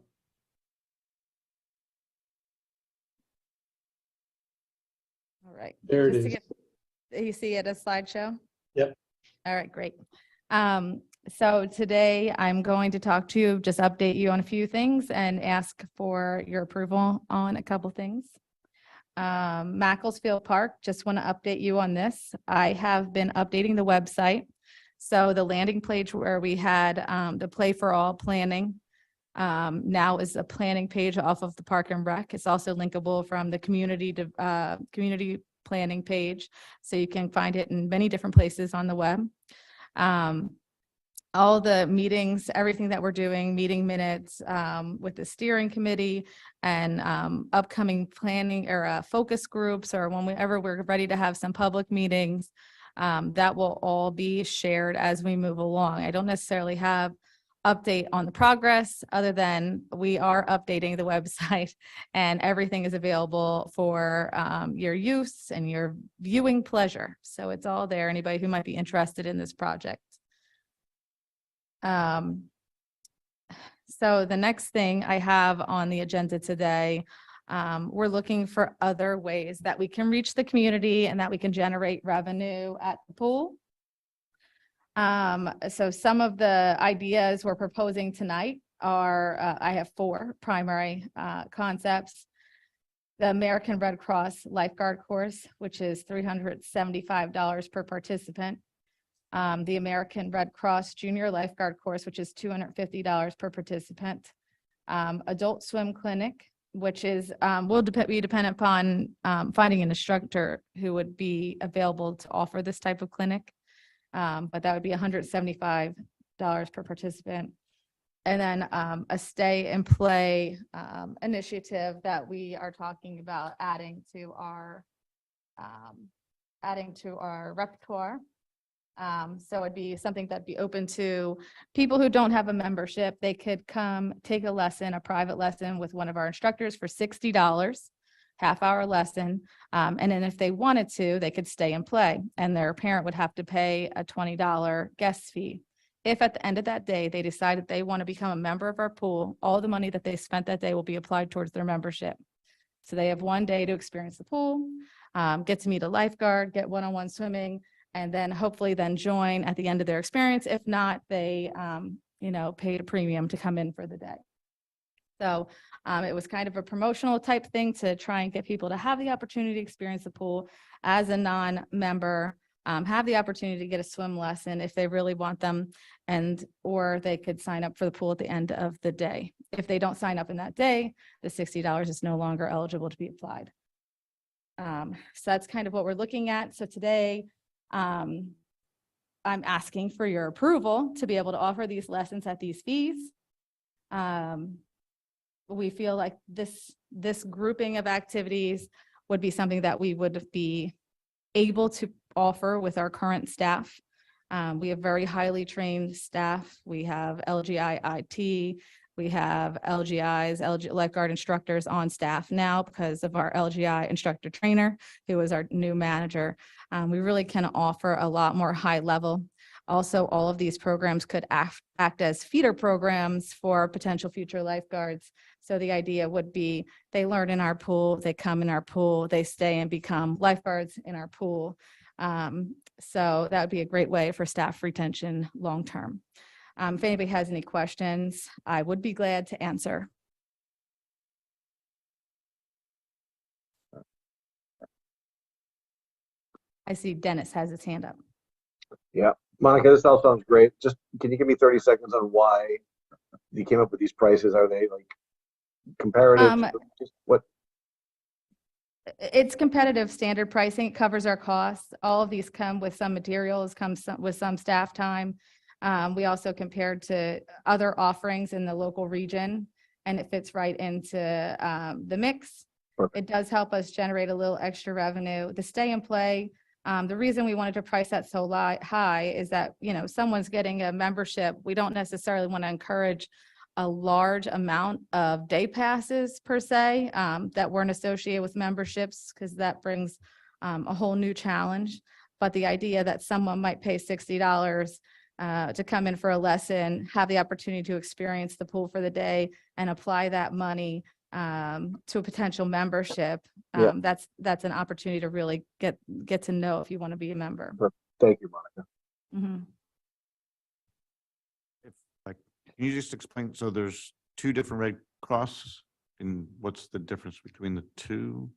All right. There it Just to is. you see it as slideshow? Yep. All right, great. So today I'm going to talk to you, just update you on a few things and ask for your approval on a couple things. Makefield Park, just want to update you on this. I have been updating the website. So the landing page where we had the Play for All planning now is a planning page off of the Park and Rec. It's also linkable from the community planning page. So you can find it in many different places on the web. All the meetings, everything that we're doing, meeting minutes with the steering committee and upcoming planning or focus groups, or whenever we're ready to have some public meetings, that will all be shared as we move along. I don't necessarily have update on the progress other than we are updating the website and everything is available for your use and your viewing pleasure. So it's all there, anybody who might be interested in this project. So the next thing I have on the agenda today, we're looking for other ways that we can reach the community and that we can generate revenue at the pool. So some of the ideas we're proposing tonight are, I have 4 primary concepts. The American Red Cross lifeguard course, which is $375 per participant. The American Red Cross Junior Lifeguard course, which is $250 per participant. Adult swim clinic, which is will be dependent upon finding an instructor who would be available to offer this type of clinic. But that would be $175 per participant. And then a stay and play initiative that we are talking about adding to our repertoire. So it'd be something that'd be open to people who don't have a membership. They could come take a lesson, a private lesson with one of our instructors for $60, half-hour lesson. And then if they wanted to, they could stay and play, and their parent would have to pay a $20 guest fee. If at the end of that day, they decide that they want to become a member of our pool, all the money that they spent that day will be applied towards their membership. So they have one day to experience the pool, get to meet a lifeguard, get one-on-one swimming, and then hopefully then join at the end of their experience. If not, they, paid a premium to come in for the day. So it was kind of a promotional type thing to try and get people to have the opportunity to experience the pool as a non-member, have the opportunity to get a swim lesson if they really want them, or they could sign up for the pool at the end of the day. If they don't sign up in that day, the $60 is no longer eligible to be applied. So that's kind of what we're looking at. So today, I'm asking for your approval to be able to offer these lessons at these fees. We feel like this grouping of activities would be something that we would be able to offer with our current staff. We have very highly trained staff. We have LGI IT. We have LGI lifeguard instructors on staff now because of our LGI instructor trainer, who is our new manager. We really can offer a lot more high level. Also, all of these programs could act as feeder programs for potential future lifeguards. So the idea would be they learn in our pool, they come in our pool, they stay and become lifeguards in our pool. So that would be a great way for staff retention long-term. If anybody has any questions, I would be glad to answer. I see Dennis has his hand up. Yeah, Monica, this all sounds great. Just, can you give me 30 seconds on why you came up with these prices? Are they like comparative? Just what? It's competitive standard pricing. It covers our costs. All of these come with some materials, with some staff time. We also compared to other offerings in the local region, and it fits right into the mix. Perfect. It does help us generate a little extra revenue. The stay and play, the reason we wanted to price that so high is that, you know, someone's getting a membership. We don't necessarily want to encourage a large amount of day passes per se that weren't associated with memberships, because that brings a whole new challenge. But the idea that someone might pay $60 to come in for a lesson, have the opportunity to experience the pool for the day and apply that money to a potential membership, that's an opportunity to really get to know if you want to be a member. Thank you, Monica. Mhm. Can you just explain, so there's two different Red Cross, and what's the difference between the two?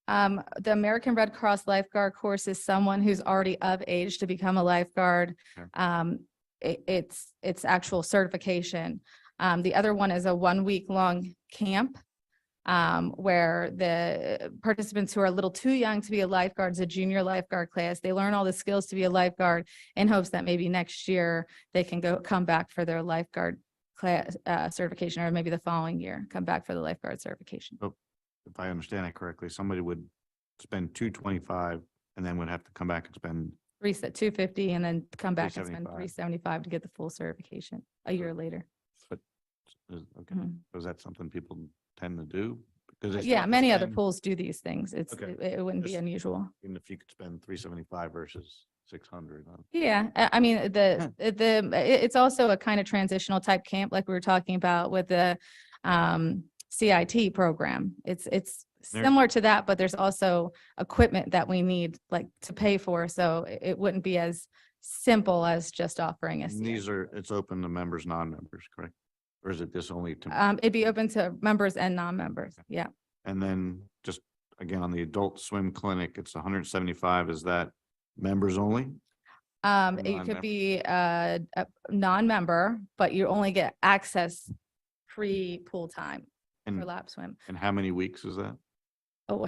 The American Red Cross lifeguard course is someone who's already of age to become a lifeguard. Okay. It's actual certification. The other one is a 1 week long camp where the participants who are a little too young to be a lifeguard is a junior lifeguard class. They learn all the skills to be a lifeguard in hopes that maybe next year they can come back for their lifeguard class certification, or maybe the following year come back for the lifeguard certification. So if I understand it correctly, somebody would spend $225 and then would have to come back and spend $250 and then come back and spend $375. $375 to get the full certification a year later. okay. Mhm. So is that something people tend to do? Because they Yeah, still many other spend- pools do these things. Okay. It wouldn't be Just- unusual. Even if you could spend $375 versus $600. Yeah, I mean, it's also a kind of transitional type camp like we were talking about with the CIT program. It's There- similar to that, but there's also equipment that we need like to pay for. So it wouldn't be as simple as just offering a And CIT. these are, it's open to members, non-members, correct? Or is it this only to? It'd be open to members and non-members. Yeah. And then just again, on the adult swim clinic, it's 175. Is that members only? You non-member? could be a non-member, but you only get access pre-pool time for And, lap swim. and how many weeks is that? Oh,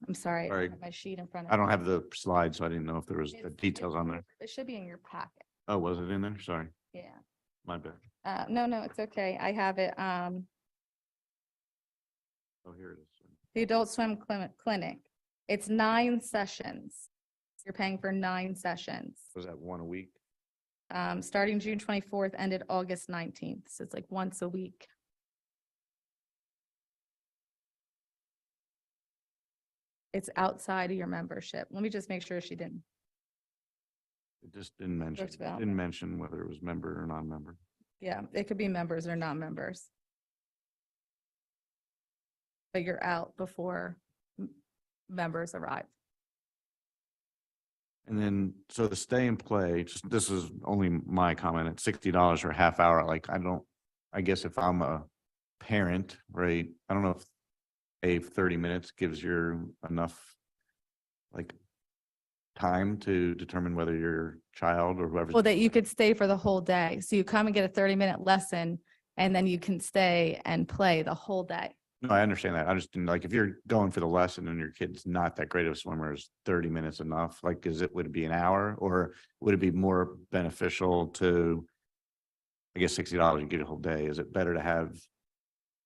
I'm sorry. I don't Sorry. have my sheet in front of I me. don't have the slide, so I didn't know if there was It's- details on there. It should be in your packet. Oh, was it in there? Sorry, Yeah. my bad. No, it's okay. I have it. Oh, here it is. The Adult Swim Clinic. It's 9 sessions. You're paying for 9 sessions. Was that one a week? Starting June 24th, ended August 19th. So it's like once a week. It's outside of your membership. Let me just make sure she didn't. It just didn't about- mention whether it was member or non-member. Yeah, it could be members or non-members. But you're out before members arrive. And then, so the stay and play, just, this is only my comment, at $60 for a half hour, like, I guess if I'm a parent, right, I don't know if 30 minutes gives you enough, like, time to determine whether your child or whoever. Well, that you could stay for the whole day. So you come and get a 30-minute lesson and then you can stay and play the whole day. No, I understand that. I just didn't, like, if you're going for the lesson and your kid's not that great of a swimmer, is 30 minutes enough? Like, would it be an hour, or would it be more beneficial to, I guess, $60, you get a whole day? Is it better to have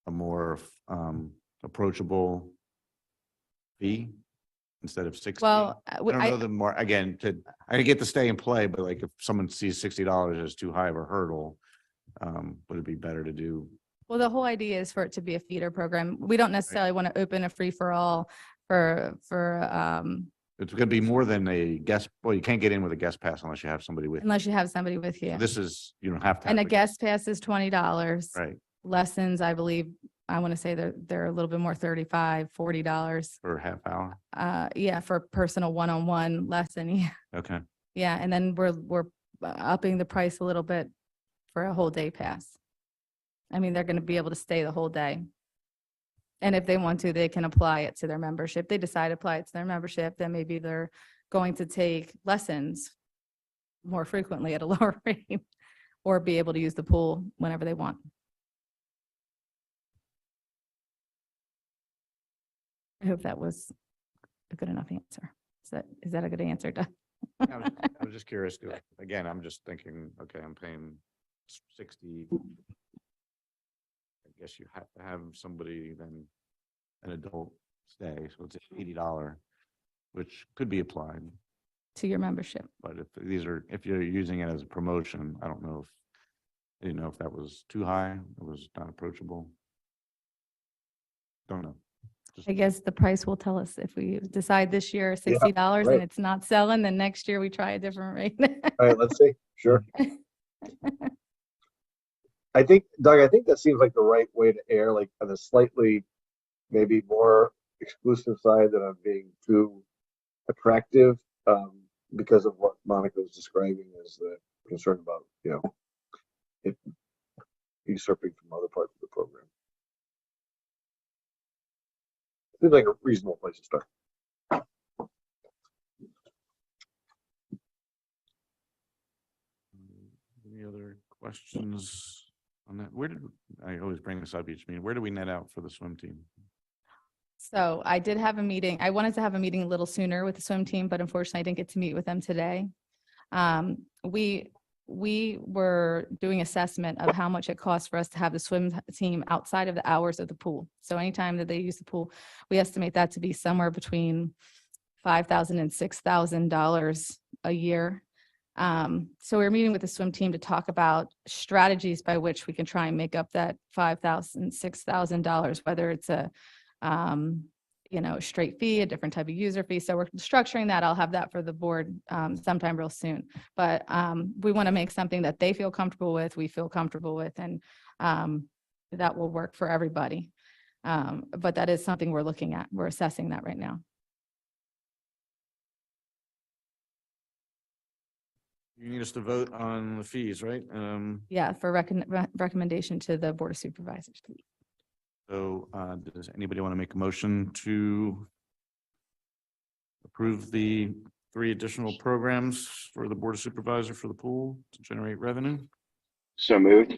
a more approachable fee instead of 60? Well, I don't know the more, again, I get to stay and play, but like if someone sees $60 as too high of a hurdle, would it be better to do? Well, the whole idea is for it to be a feeder program. We don't necessarily want to open a free for all for It's gonna be more than a guest, well, you can't get in with a guest pass unless you have somebody with you. unless you have somebody with you. This is, you don't have to. And a have guest pass is $20. Right, Lessons, I believe, I want to say they're a little bit more, $35, $40. for a half hour. Yeah, for personal one-on-one lesson. Yeah. Okay, Yeah, and then we're upping the price a little bit for a whole day pass. I mean, they're going to be able to stay the whole day. And if they want to, they can apply it to their membership. They decide to apply it to their membership, then maybe they're going to take lessons more frequently at a lower rate or be able to use the pool whenever they want. I hope that was a good enough answer. Is that a good answer, Doug? I was just curious, 'cause, again, I'm just thinking, okay, I'm paying 60. I guess you have to have somebody, then an adult stay, so it's $80, which could be applied. To your membership. But if you're using it as a promotion, I don't know I didn't know if that was too high, it was not approachable. Don't know. I guess the price will tell us if we decide this year Yeah, $60 right. and it's not selling, then next year we try a different rate. All right, let's see. Sure. I think, Doug, I think that seems like the right way to err, like on a slightly maybe more exclusive side than on being too attractive, because of what Monica was describing as the concern about, it usurping from other parts of the program. Seems like a reasonable place to start. Any other questions on that? I always bring this up each meeting, where do we net out for the swim team? So I did have a meeting. I wanted to have a meeting a little sooner with the swim team, but unfortunately I didn't get to meet with them today. We were doing assessment of how much it costs for us to have the swim team outside of the hours of the pool. So anytime that they use the pool, we estimate that to be somewhere between $5,000 and $6,000 a year. So we're meeting with the swim team to talk about strategies by which we can try and make up that $5,000, $6,000, whether it's a straight fee, a different type of user fee. So we're structuring that. I'll have that for the board sometime real soon. But we want to make something that they feel comfortable with, we feel comfortable with, and that will work for everybody. But that is something we're looking at. We're assessing that right now. You need us to vote on the fees, right? Yeah, for recommendation to the Board of Supervisors. So does anybody want to make a motion to approve the 3 additional programs for the Board of Supervisor for the pool to generate revenue? So moved.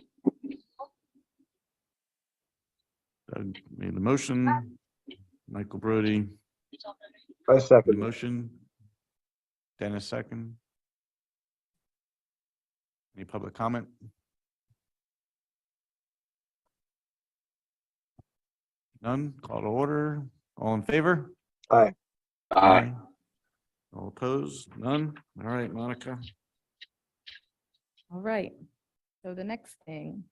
Doug made the motion. Michael Brody, I the second. motion. Dennis second. Any public comment? None. Call to order. All in favor? Aye. Aye. All opposed? None. All right, Monica. All right. So the next thing.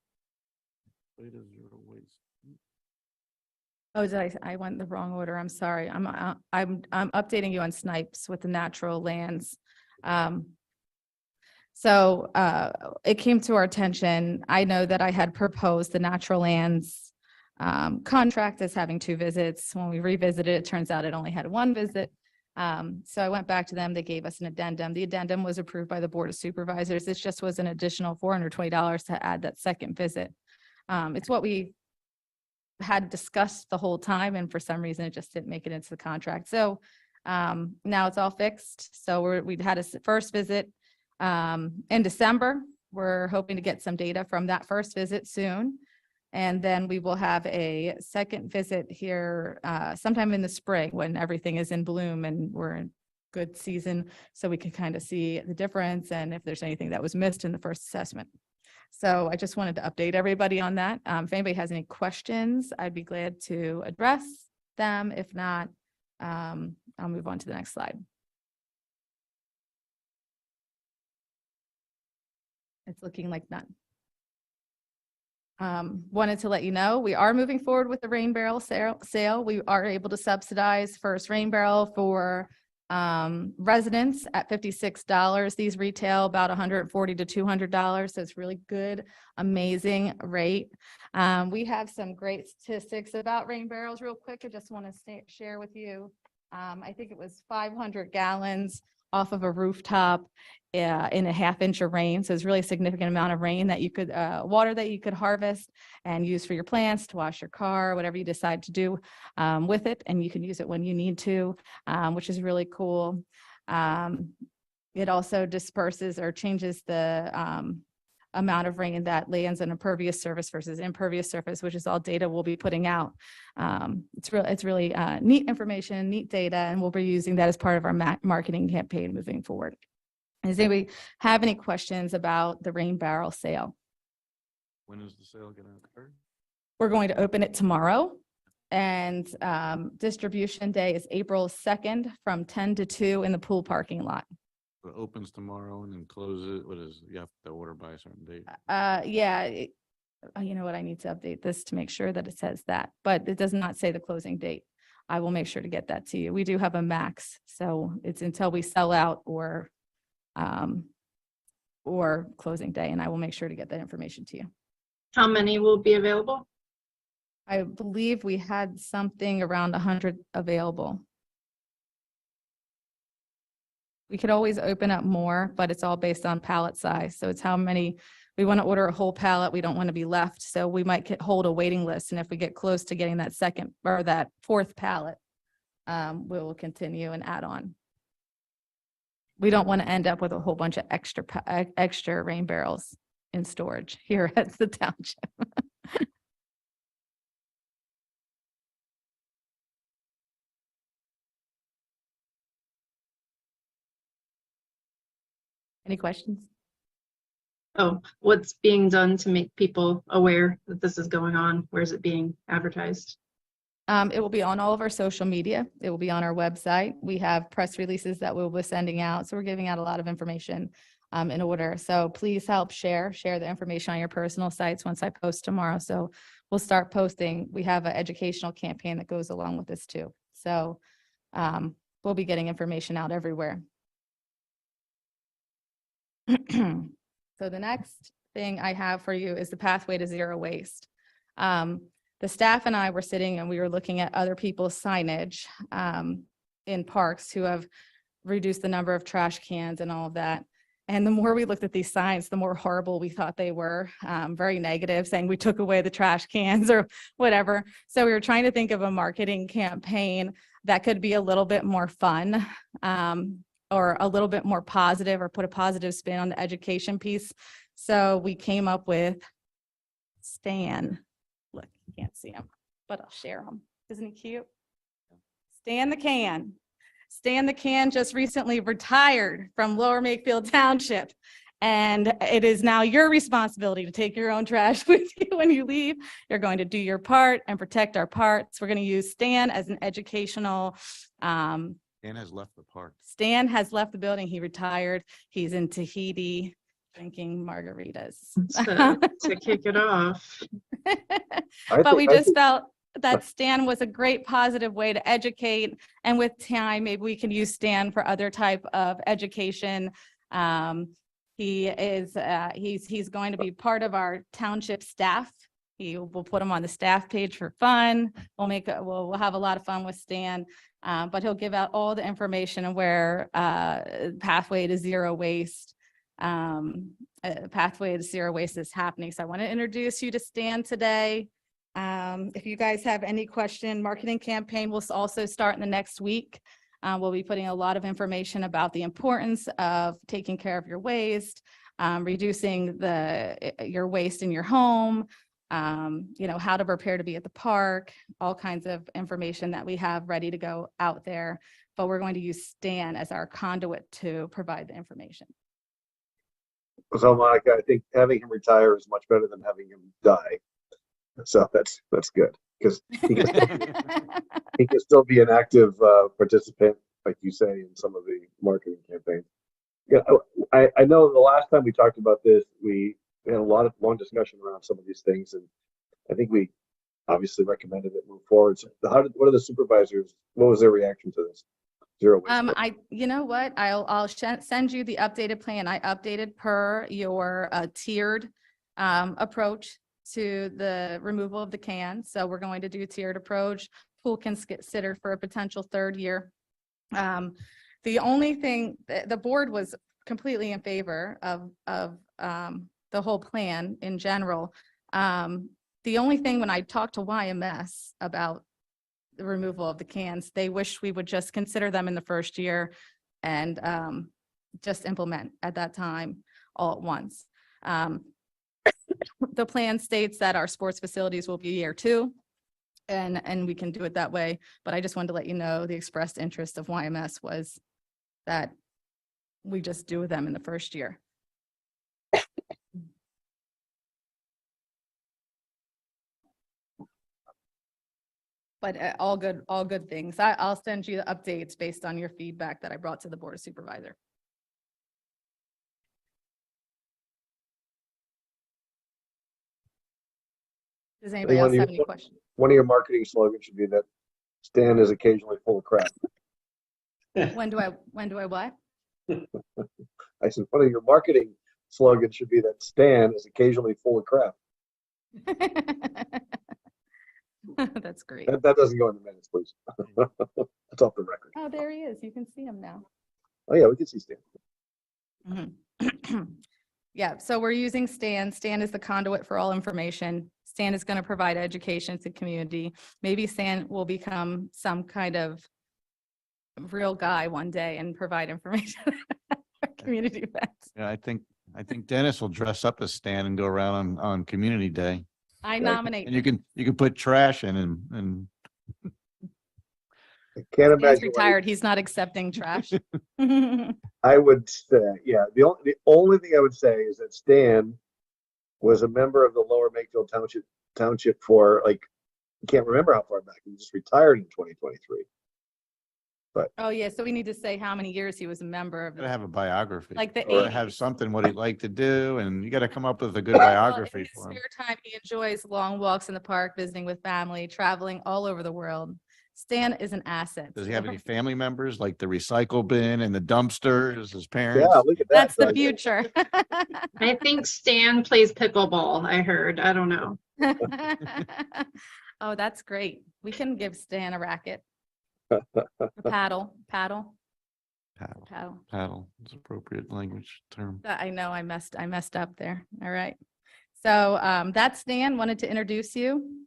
Oh, I went the wrong order. I'm sorry. I'm updating you on Snipes with the natural lands. So it came to our attention. I know that I had proposed the natural lands contract as having 2 visits. When we revisited, it turns out it only had 1 visit. So I went back to them. They gave us an addendum. The addendum was approved by the Board of Supervisors. This just was an additional $420 to add that second visit. It's what we had discussed the whole time, and for some reason it just didn't make it into the contract. So now it's all fixed. So we'd had a first visit in December. We're hoping to get some data from that first visit soon. And then we will have a second visit here sometime in the spring when everything is in bloom and we're in good season, so we can kind of see the difference and if there's anything that was missed in the first assessment. So I just wanted to update everybody on that. If anybody has any questions, I'd be glad to address them. If not, I'll move on to the next slide. It's looking like none. Wanted to let you know, we are moving forward with the rain barrel sale. We are able to subsidize first rain barrel for Residents at $56. These retail about $140 to $200. So it's really good, amazing rate. We have some great statistics about rain barrels real quick. I just want to share with you. I think it was 500 gallons off of a rooftop in a half-inch of rain. So it's really a significant amount of rain that you could, water that you could harvest and use for your plants, to wash your car, whatever you decide to do with it. And you can use it when you need to, which is really cool. It also disperses or changes the amount of rain that lands on impervious surface versus impervious surface, which is all data we'll be putting out. It's really neat information, neat data, and we'll be using that as part of our marketing campaign moving forward. Does anybody have any questions about the rain barrel sale? When is the sale going to occur? We're going to open it tomorrow, and distribution day is April 2nd from 10 to 2 in the pool parking lot. It opens tomorrow and then closes. What is, you have to order by a certain date? You know what? I need to update this to make sure that it says that, but it does not say the closing date. I will make sure to get that to you. We do have a max, so it's until we sell out or closing day, and I will make sure to get that information to you. How many will be available? I believe we had something around 100 available. We could always open up more, but it's all based on pallet size. So it's how many, we want to order a whole pallet. We don't want to be left. So we might hold a waiting list. And if we get close to getting that second or that fourth pallet, we will continue and add on. We don't want to end up with a whole bunch of extra rain barrels in storage here at the township. Any questions? Oh, what's being done to make people aware that this is going on? Where is it being advertised? It will be on all of our social media. It will be on our website. We have press releases that we'll be sending out. So we're giving out a lot of information in order. So please help share the information on your personal sites once I post tomorrow. So we'll start posting. We have an educational campaign that goes along with this too. So we'll be getting information out everywhere. So the next thing I have for you is the pathway to zero waste. The staff and I were sitting and we were looking at other people's signage in parks who have reduced the number of trash cans and all of that. And the more we looked at these signs, the more horrible we thought they were, very negative, saying we took away the trash cans or whatever. So we were trying to think of a marketing campaign that could be a little bit more fun or a little bit more positive or put a positive spin on the education piece. So we came up with Stan. Look, you can't see him, but I'll share him. Isn't he cute? Stan the Can. Stan the Can just recently retired from Lower Makefield Township. And it is now your responsibility to take your own trash with you when you leave. You're going to do your part and protect our parks. We're going to use Stan as an educational. Stan has left the park. Stan has left the building. He retired. He's in Tahiti drinking margaritas. To kick it off. But we just felt that Stan was a great positive way to educate. And with time, maybe we can use Stan for other type of education. He's going to be part of our township staff. We'll put him on the staff page for fun. We'll have a lot of fun with Stan, but he'll give out all the information on where pathway to zero waste is happening. So I want to introduce you to Stan today. If you guys have any question, marketing campaign will also start in the next week. We'll be putting a lot of information about the importance of taking care of your waste, reducing your waste in your home, how to prepare to be at the park, all kinds of information that we have ready to go out there. But we're going to use Stan as our conduit to provide the information. So, Monica, I think having him retire is much better than having him die. So that's good because he can still be an active participant, like you say, in some of the marketing campaigns. Yeah, I know the last time we talked about this, we had a lot of long discussion around some of these things, and I think we obviously recommended it move forward. So what are the supervisors? What was their reaction to this? Zero waste. you know what? I'll send you the updated plan. I updated per your tiered approach to the removal of the can. So we're going to do tiered approach. Pool can consider for a potential third year. The only thing, the board was completely in favor of the whole plan in general. The only thing when I talked to YMS about the removal of the cans, they wish we would just consider them in the first year and just implement at that time all at once. The plan states that our sports facilities will be year 2. And we can do it that way. But I just wanted to let you know the expressed interest of YMS was that we just do them in the first year. But all good things. I'll send you the updates based on your feedback that I brought to the Board of Supervisor. Does anybody else have any questions? One of your marketing slogans should be that Stan is occasionally full of crap. When do I what? I said, one of your marketing slogans should be that Stan is occasionally full of crap. That's great. That doesn't go in the minutes, please. That's off the record. Oh, there he is. You can see him now. Oh yeah, we can see Stan. Mhm. Yeah, so we're using Stan. Stan is the conduit for all information. Stan is going to provide education to the community. Maybe Stan will become some kind of real guy one day and provide information at community events. Yeah, I think Dennis will dress up as Stan and go around on Community Day. I nominate. And you can put trash in and I can't Stan's imagine. retired. He's not accepting trash. I would say, yeah, the only thing I would say is that Stan was a member of the Lower Makefield Township for like, I can't remember how far back. He just retired in 2023. Oh, yeah. So we need to say how many years he was a member of gotta the, have a biography. like the Or 80s. have something what he'd like to do, and you got to come up with a good biography in his for him. spare time, he enjoys long walks in the park, visiting with family, traveling all over the world. Stan is an asset. Does he have any family members like the recycle bin and the dumpsters, his parents? Yeah, look at that. That's the guys. future. I think Stan plays pickleball, I heard. I don't know. Oh, that's great. We can give Stan a racket. A paddle. Paddle. It's appropriate language term. I know I messed up there. All right. So that's Stan. Wanted to introduce you.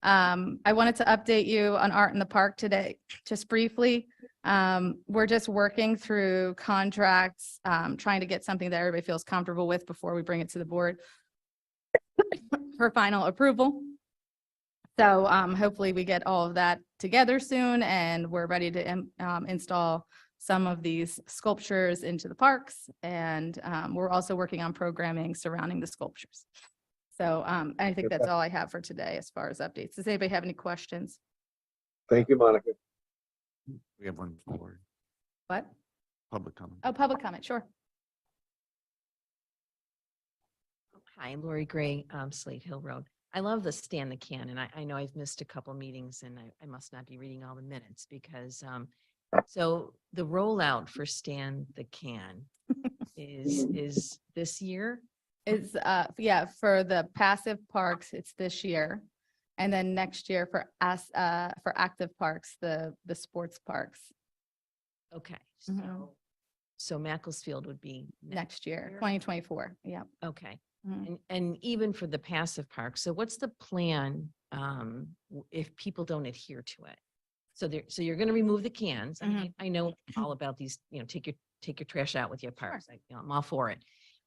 I wanted to update you on Art in the Park today, just briefly. We're just working through contracts, trying to get something that everybody feels comfortable with before we bring it to the board for final approval. So hopefully we get all of that together soon, and we're ready to install some of these sculptures into the parks. And we're also working on programming surrounding the sculptures. So I think that's all I have for today as far as updates. Does anybody have any questions? Thank you, Monica. We have one forward. What? Public comment. Oh, public comment, sure. Hi, Lori Gray, Slate Hill Road. I love the Stan the Can, and I know I've missed a couple meetings, and I must not be reading all the minutes because so the rollout for Stan the Can is this year. Is yeah, for the passive parks, it's this year. And then next year for active parks, the sports parks Okay, Mhm. so Makefield would be next year, 2024. Yeah. Okay. Mhm. And even for the passive park, so what's the plan if people don't adhere to it? So you're going to remove the cans. I mean, I know all about these, take your trash out with your parks. I'm all for it.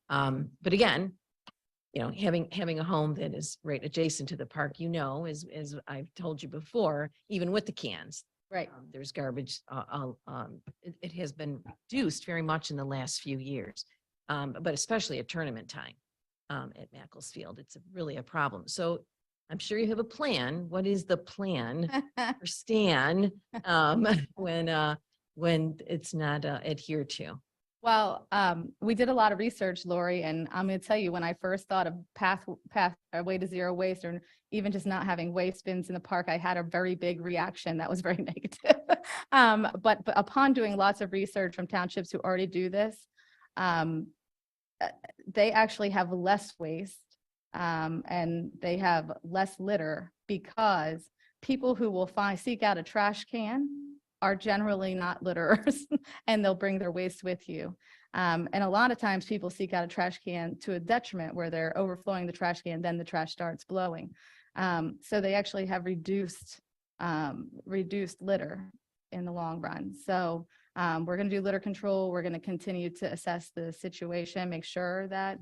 But again, having a home that is right adjacent to the park, as I've told you before, even with the cans, Right. there's garbage. It has been reduced very much in the last few years, but especially at tournament time at Makefield, it's really a problem. So I'm sure you have a plan. What is the plan for Stan when it's not adhered to? Well, we did a lot of research, Lori, and I'm going to tell you, when I first thought of way to zero waste, or even just not having waste bins in the park, I had a very big reaction that was very negative. But upon doing lots of research from townships who already do this, they actually have less waste, and they have less litter, because people who will seek out a trash can are generally not litterers, and they'll bring their waste with you. And a lot of times people seek out a trash can to a detriment, where they're overflowing the trash can, then the trash starts blowing. So they actually have reduced litter in the long run. So we're going to do litter control. We're going to continue to assess the situation, make sure that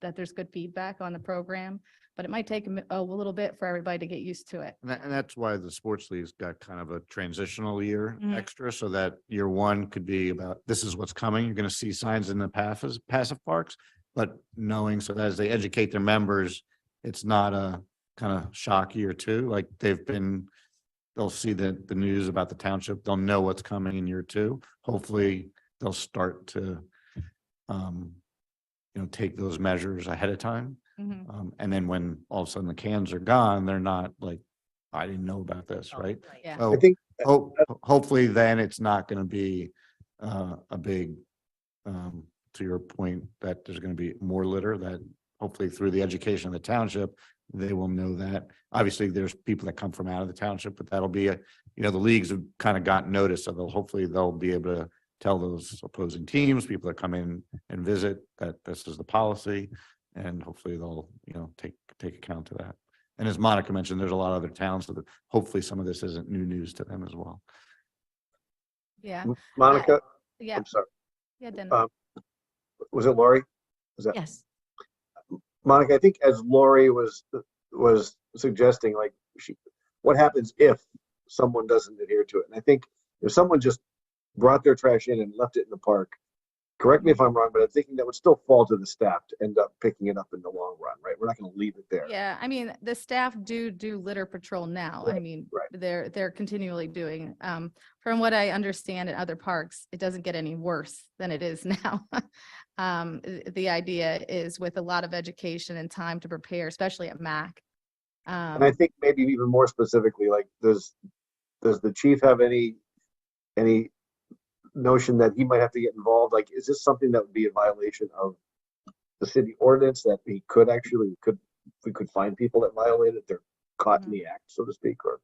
that there's good feedback on the program, but it might take a little bit for everybody to get used to it. And that's why the sports league's got kind of a transitional year Mhm. extra, so that year one could be about, this is what's coming. You're going to see signs in the passive parks, but knowing, so that as they educate their members, it's not a kind of shock year two. Like they'll see the news about the township. They'll know what's coming in year two. Hopefully they'll start to, take those measures ahead of time. Mhm. And then when all of a sudden the cans are gone, they're not like, I didn't know about this, right? Yeah. So I think hopefully then it's not going to be a big, to your point, that there's going to be more litter, that hopefully through the education of the township, they will know that. Obviously, there's people that come from out of the township, but that'll be the leagues have kind of gotten notice, so hopefully they'll be able to tell those opposing teams, people that come in and visit, that this is the policy, and hopefully they'll, take account of that. And as Monica mentioned, there's a lot of other towns, so that hopefully some of this isn't new news to them as well. Yeah. Monica, Yeah. I'm sorry. Yeah. Dennis. Was it Lori? Was that Yes. Monica? I think as Lori was suggesting, like what happens if someone doesn't adhere to it? And I think if someone just brought their trash in and left it in the park, correct me if I'm wrong, but I'm thinking that would still fall to the staff to end up picking it up in the long run, right? We're not going to leave it there. Yeah, I mean, the staff do litter patrol now. I Right, mean, right. they're continually doing. From what I understand in other parks, it doesn't get any worse than it is now. The idea is, with a lot of education and time to prepare, especially at MAC. And I think maybe even more specifically, like, does the chief have any notion that he might have to get involved? Like, is this something that would be a violation of the city ordinance, that we could find people that violate it? They're caught in the act, so to speak, or?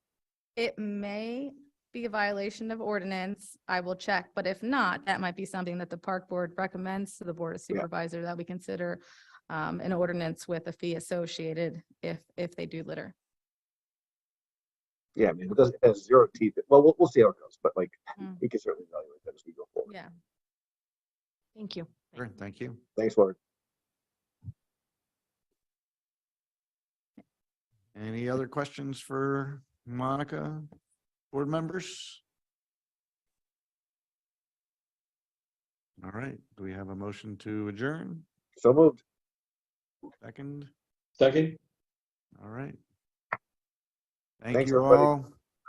It may be a violation of ordinance. I will check, but if not, that might be something that the park board recommends to the board of supervisor, that we consider an ordinance with a fee associated if they do litter. Yeah, I mean, it has zero teeth. Well, we'll see how it goes, but like, we can certainly evaluate that as we go forward. Yeah. Thank you. Sure, thank you. Thanks, Lori. Any other questions for Monica, board members? All right, do we have a motion to adjourn? So moved. Second? Second? All right. Thank Thanks, you everybody. all. Have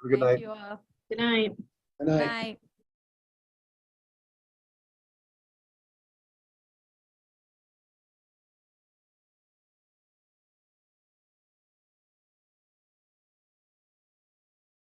a good night. Thank you all. Good night. Good night. Night.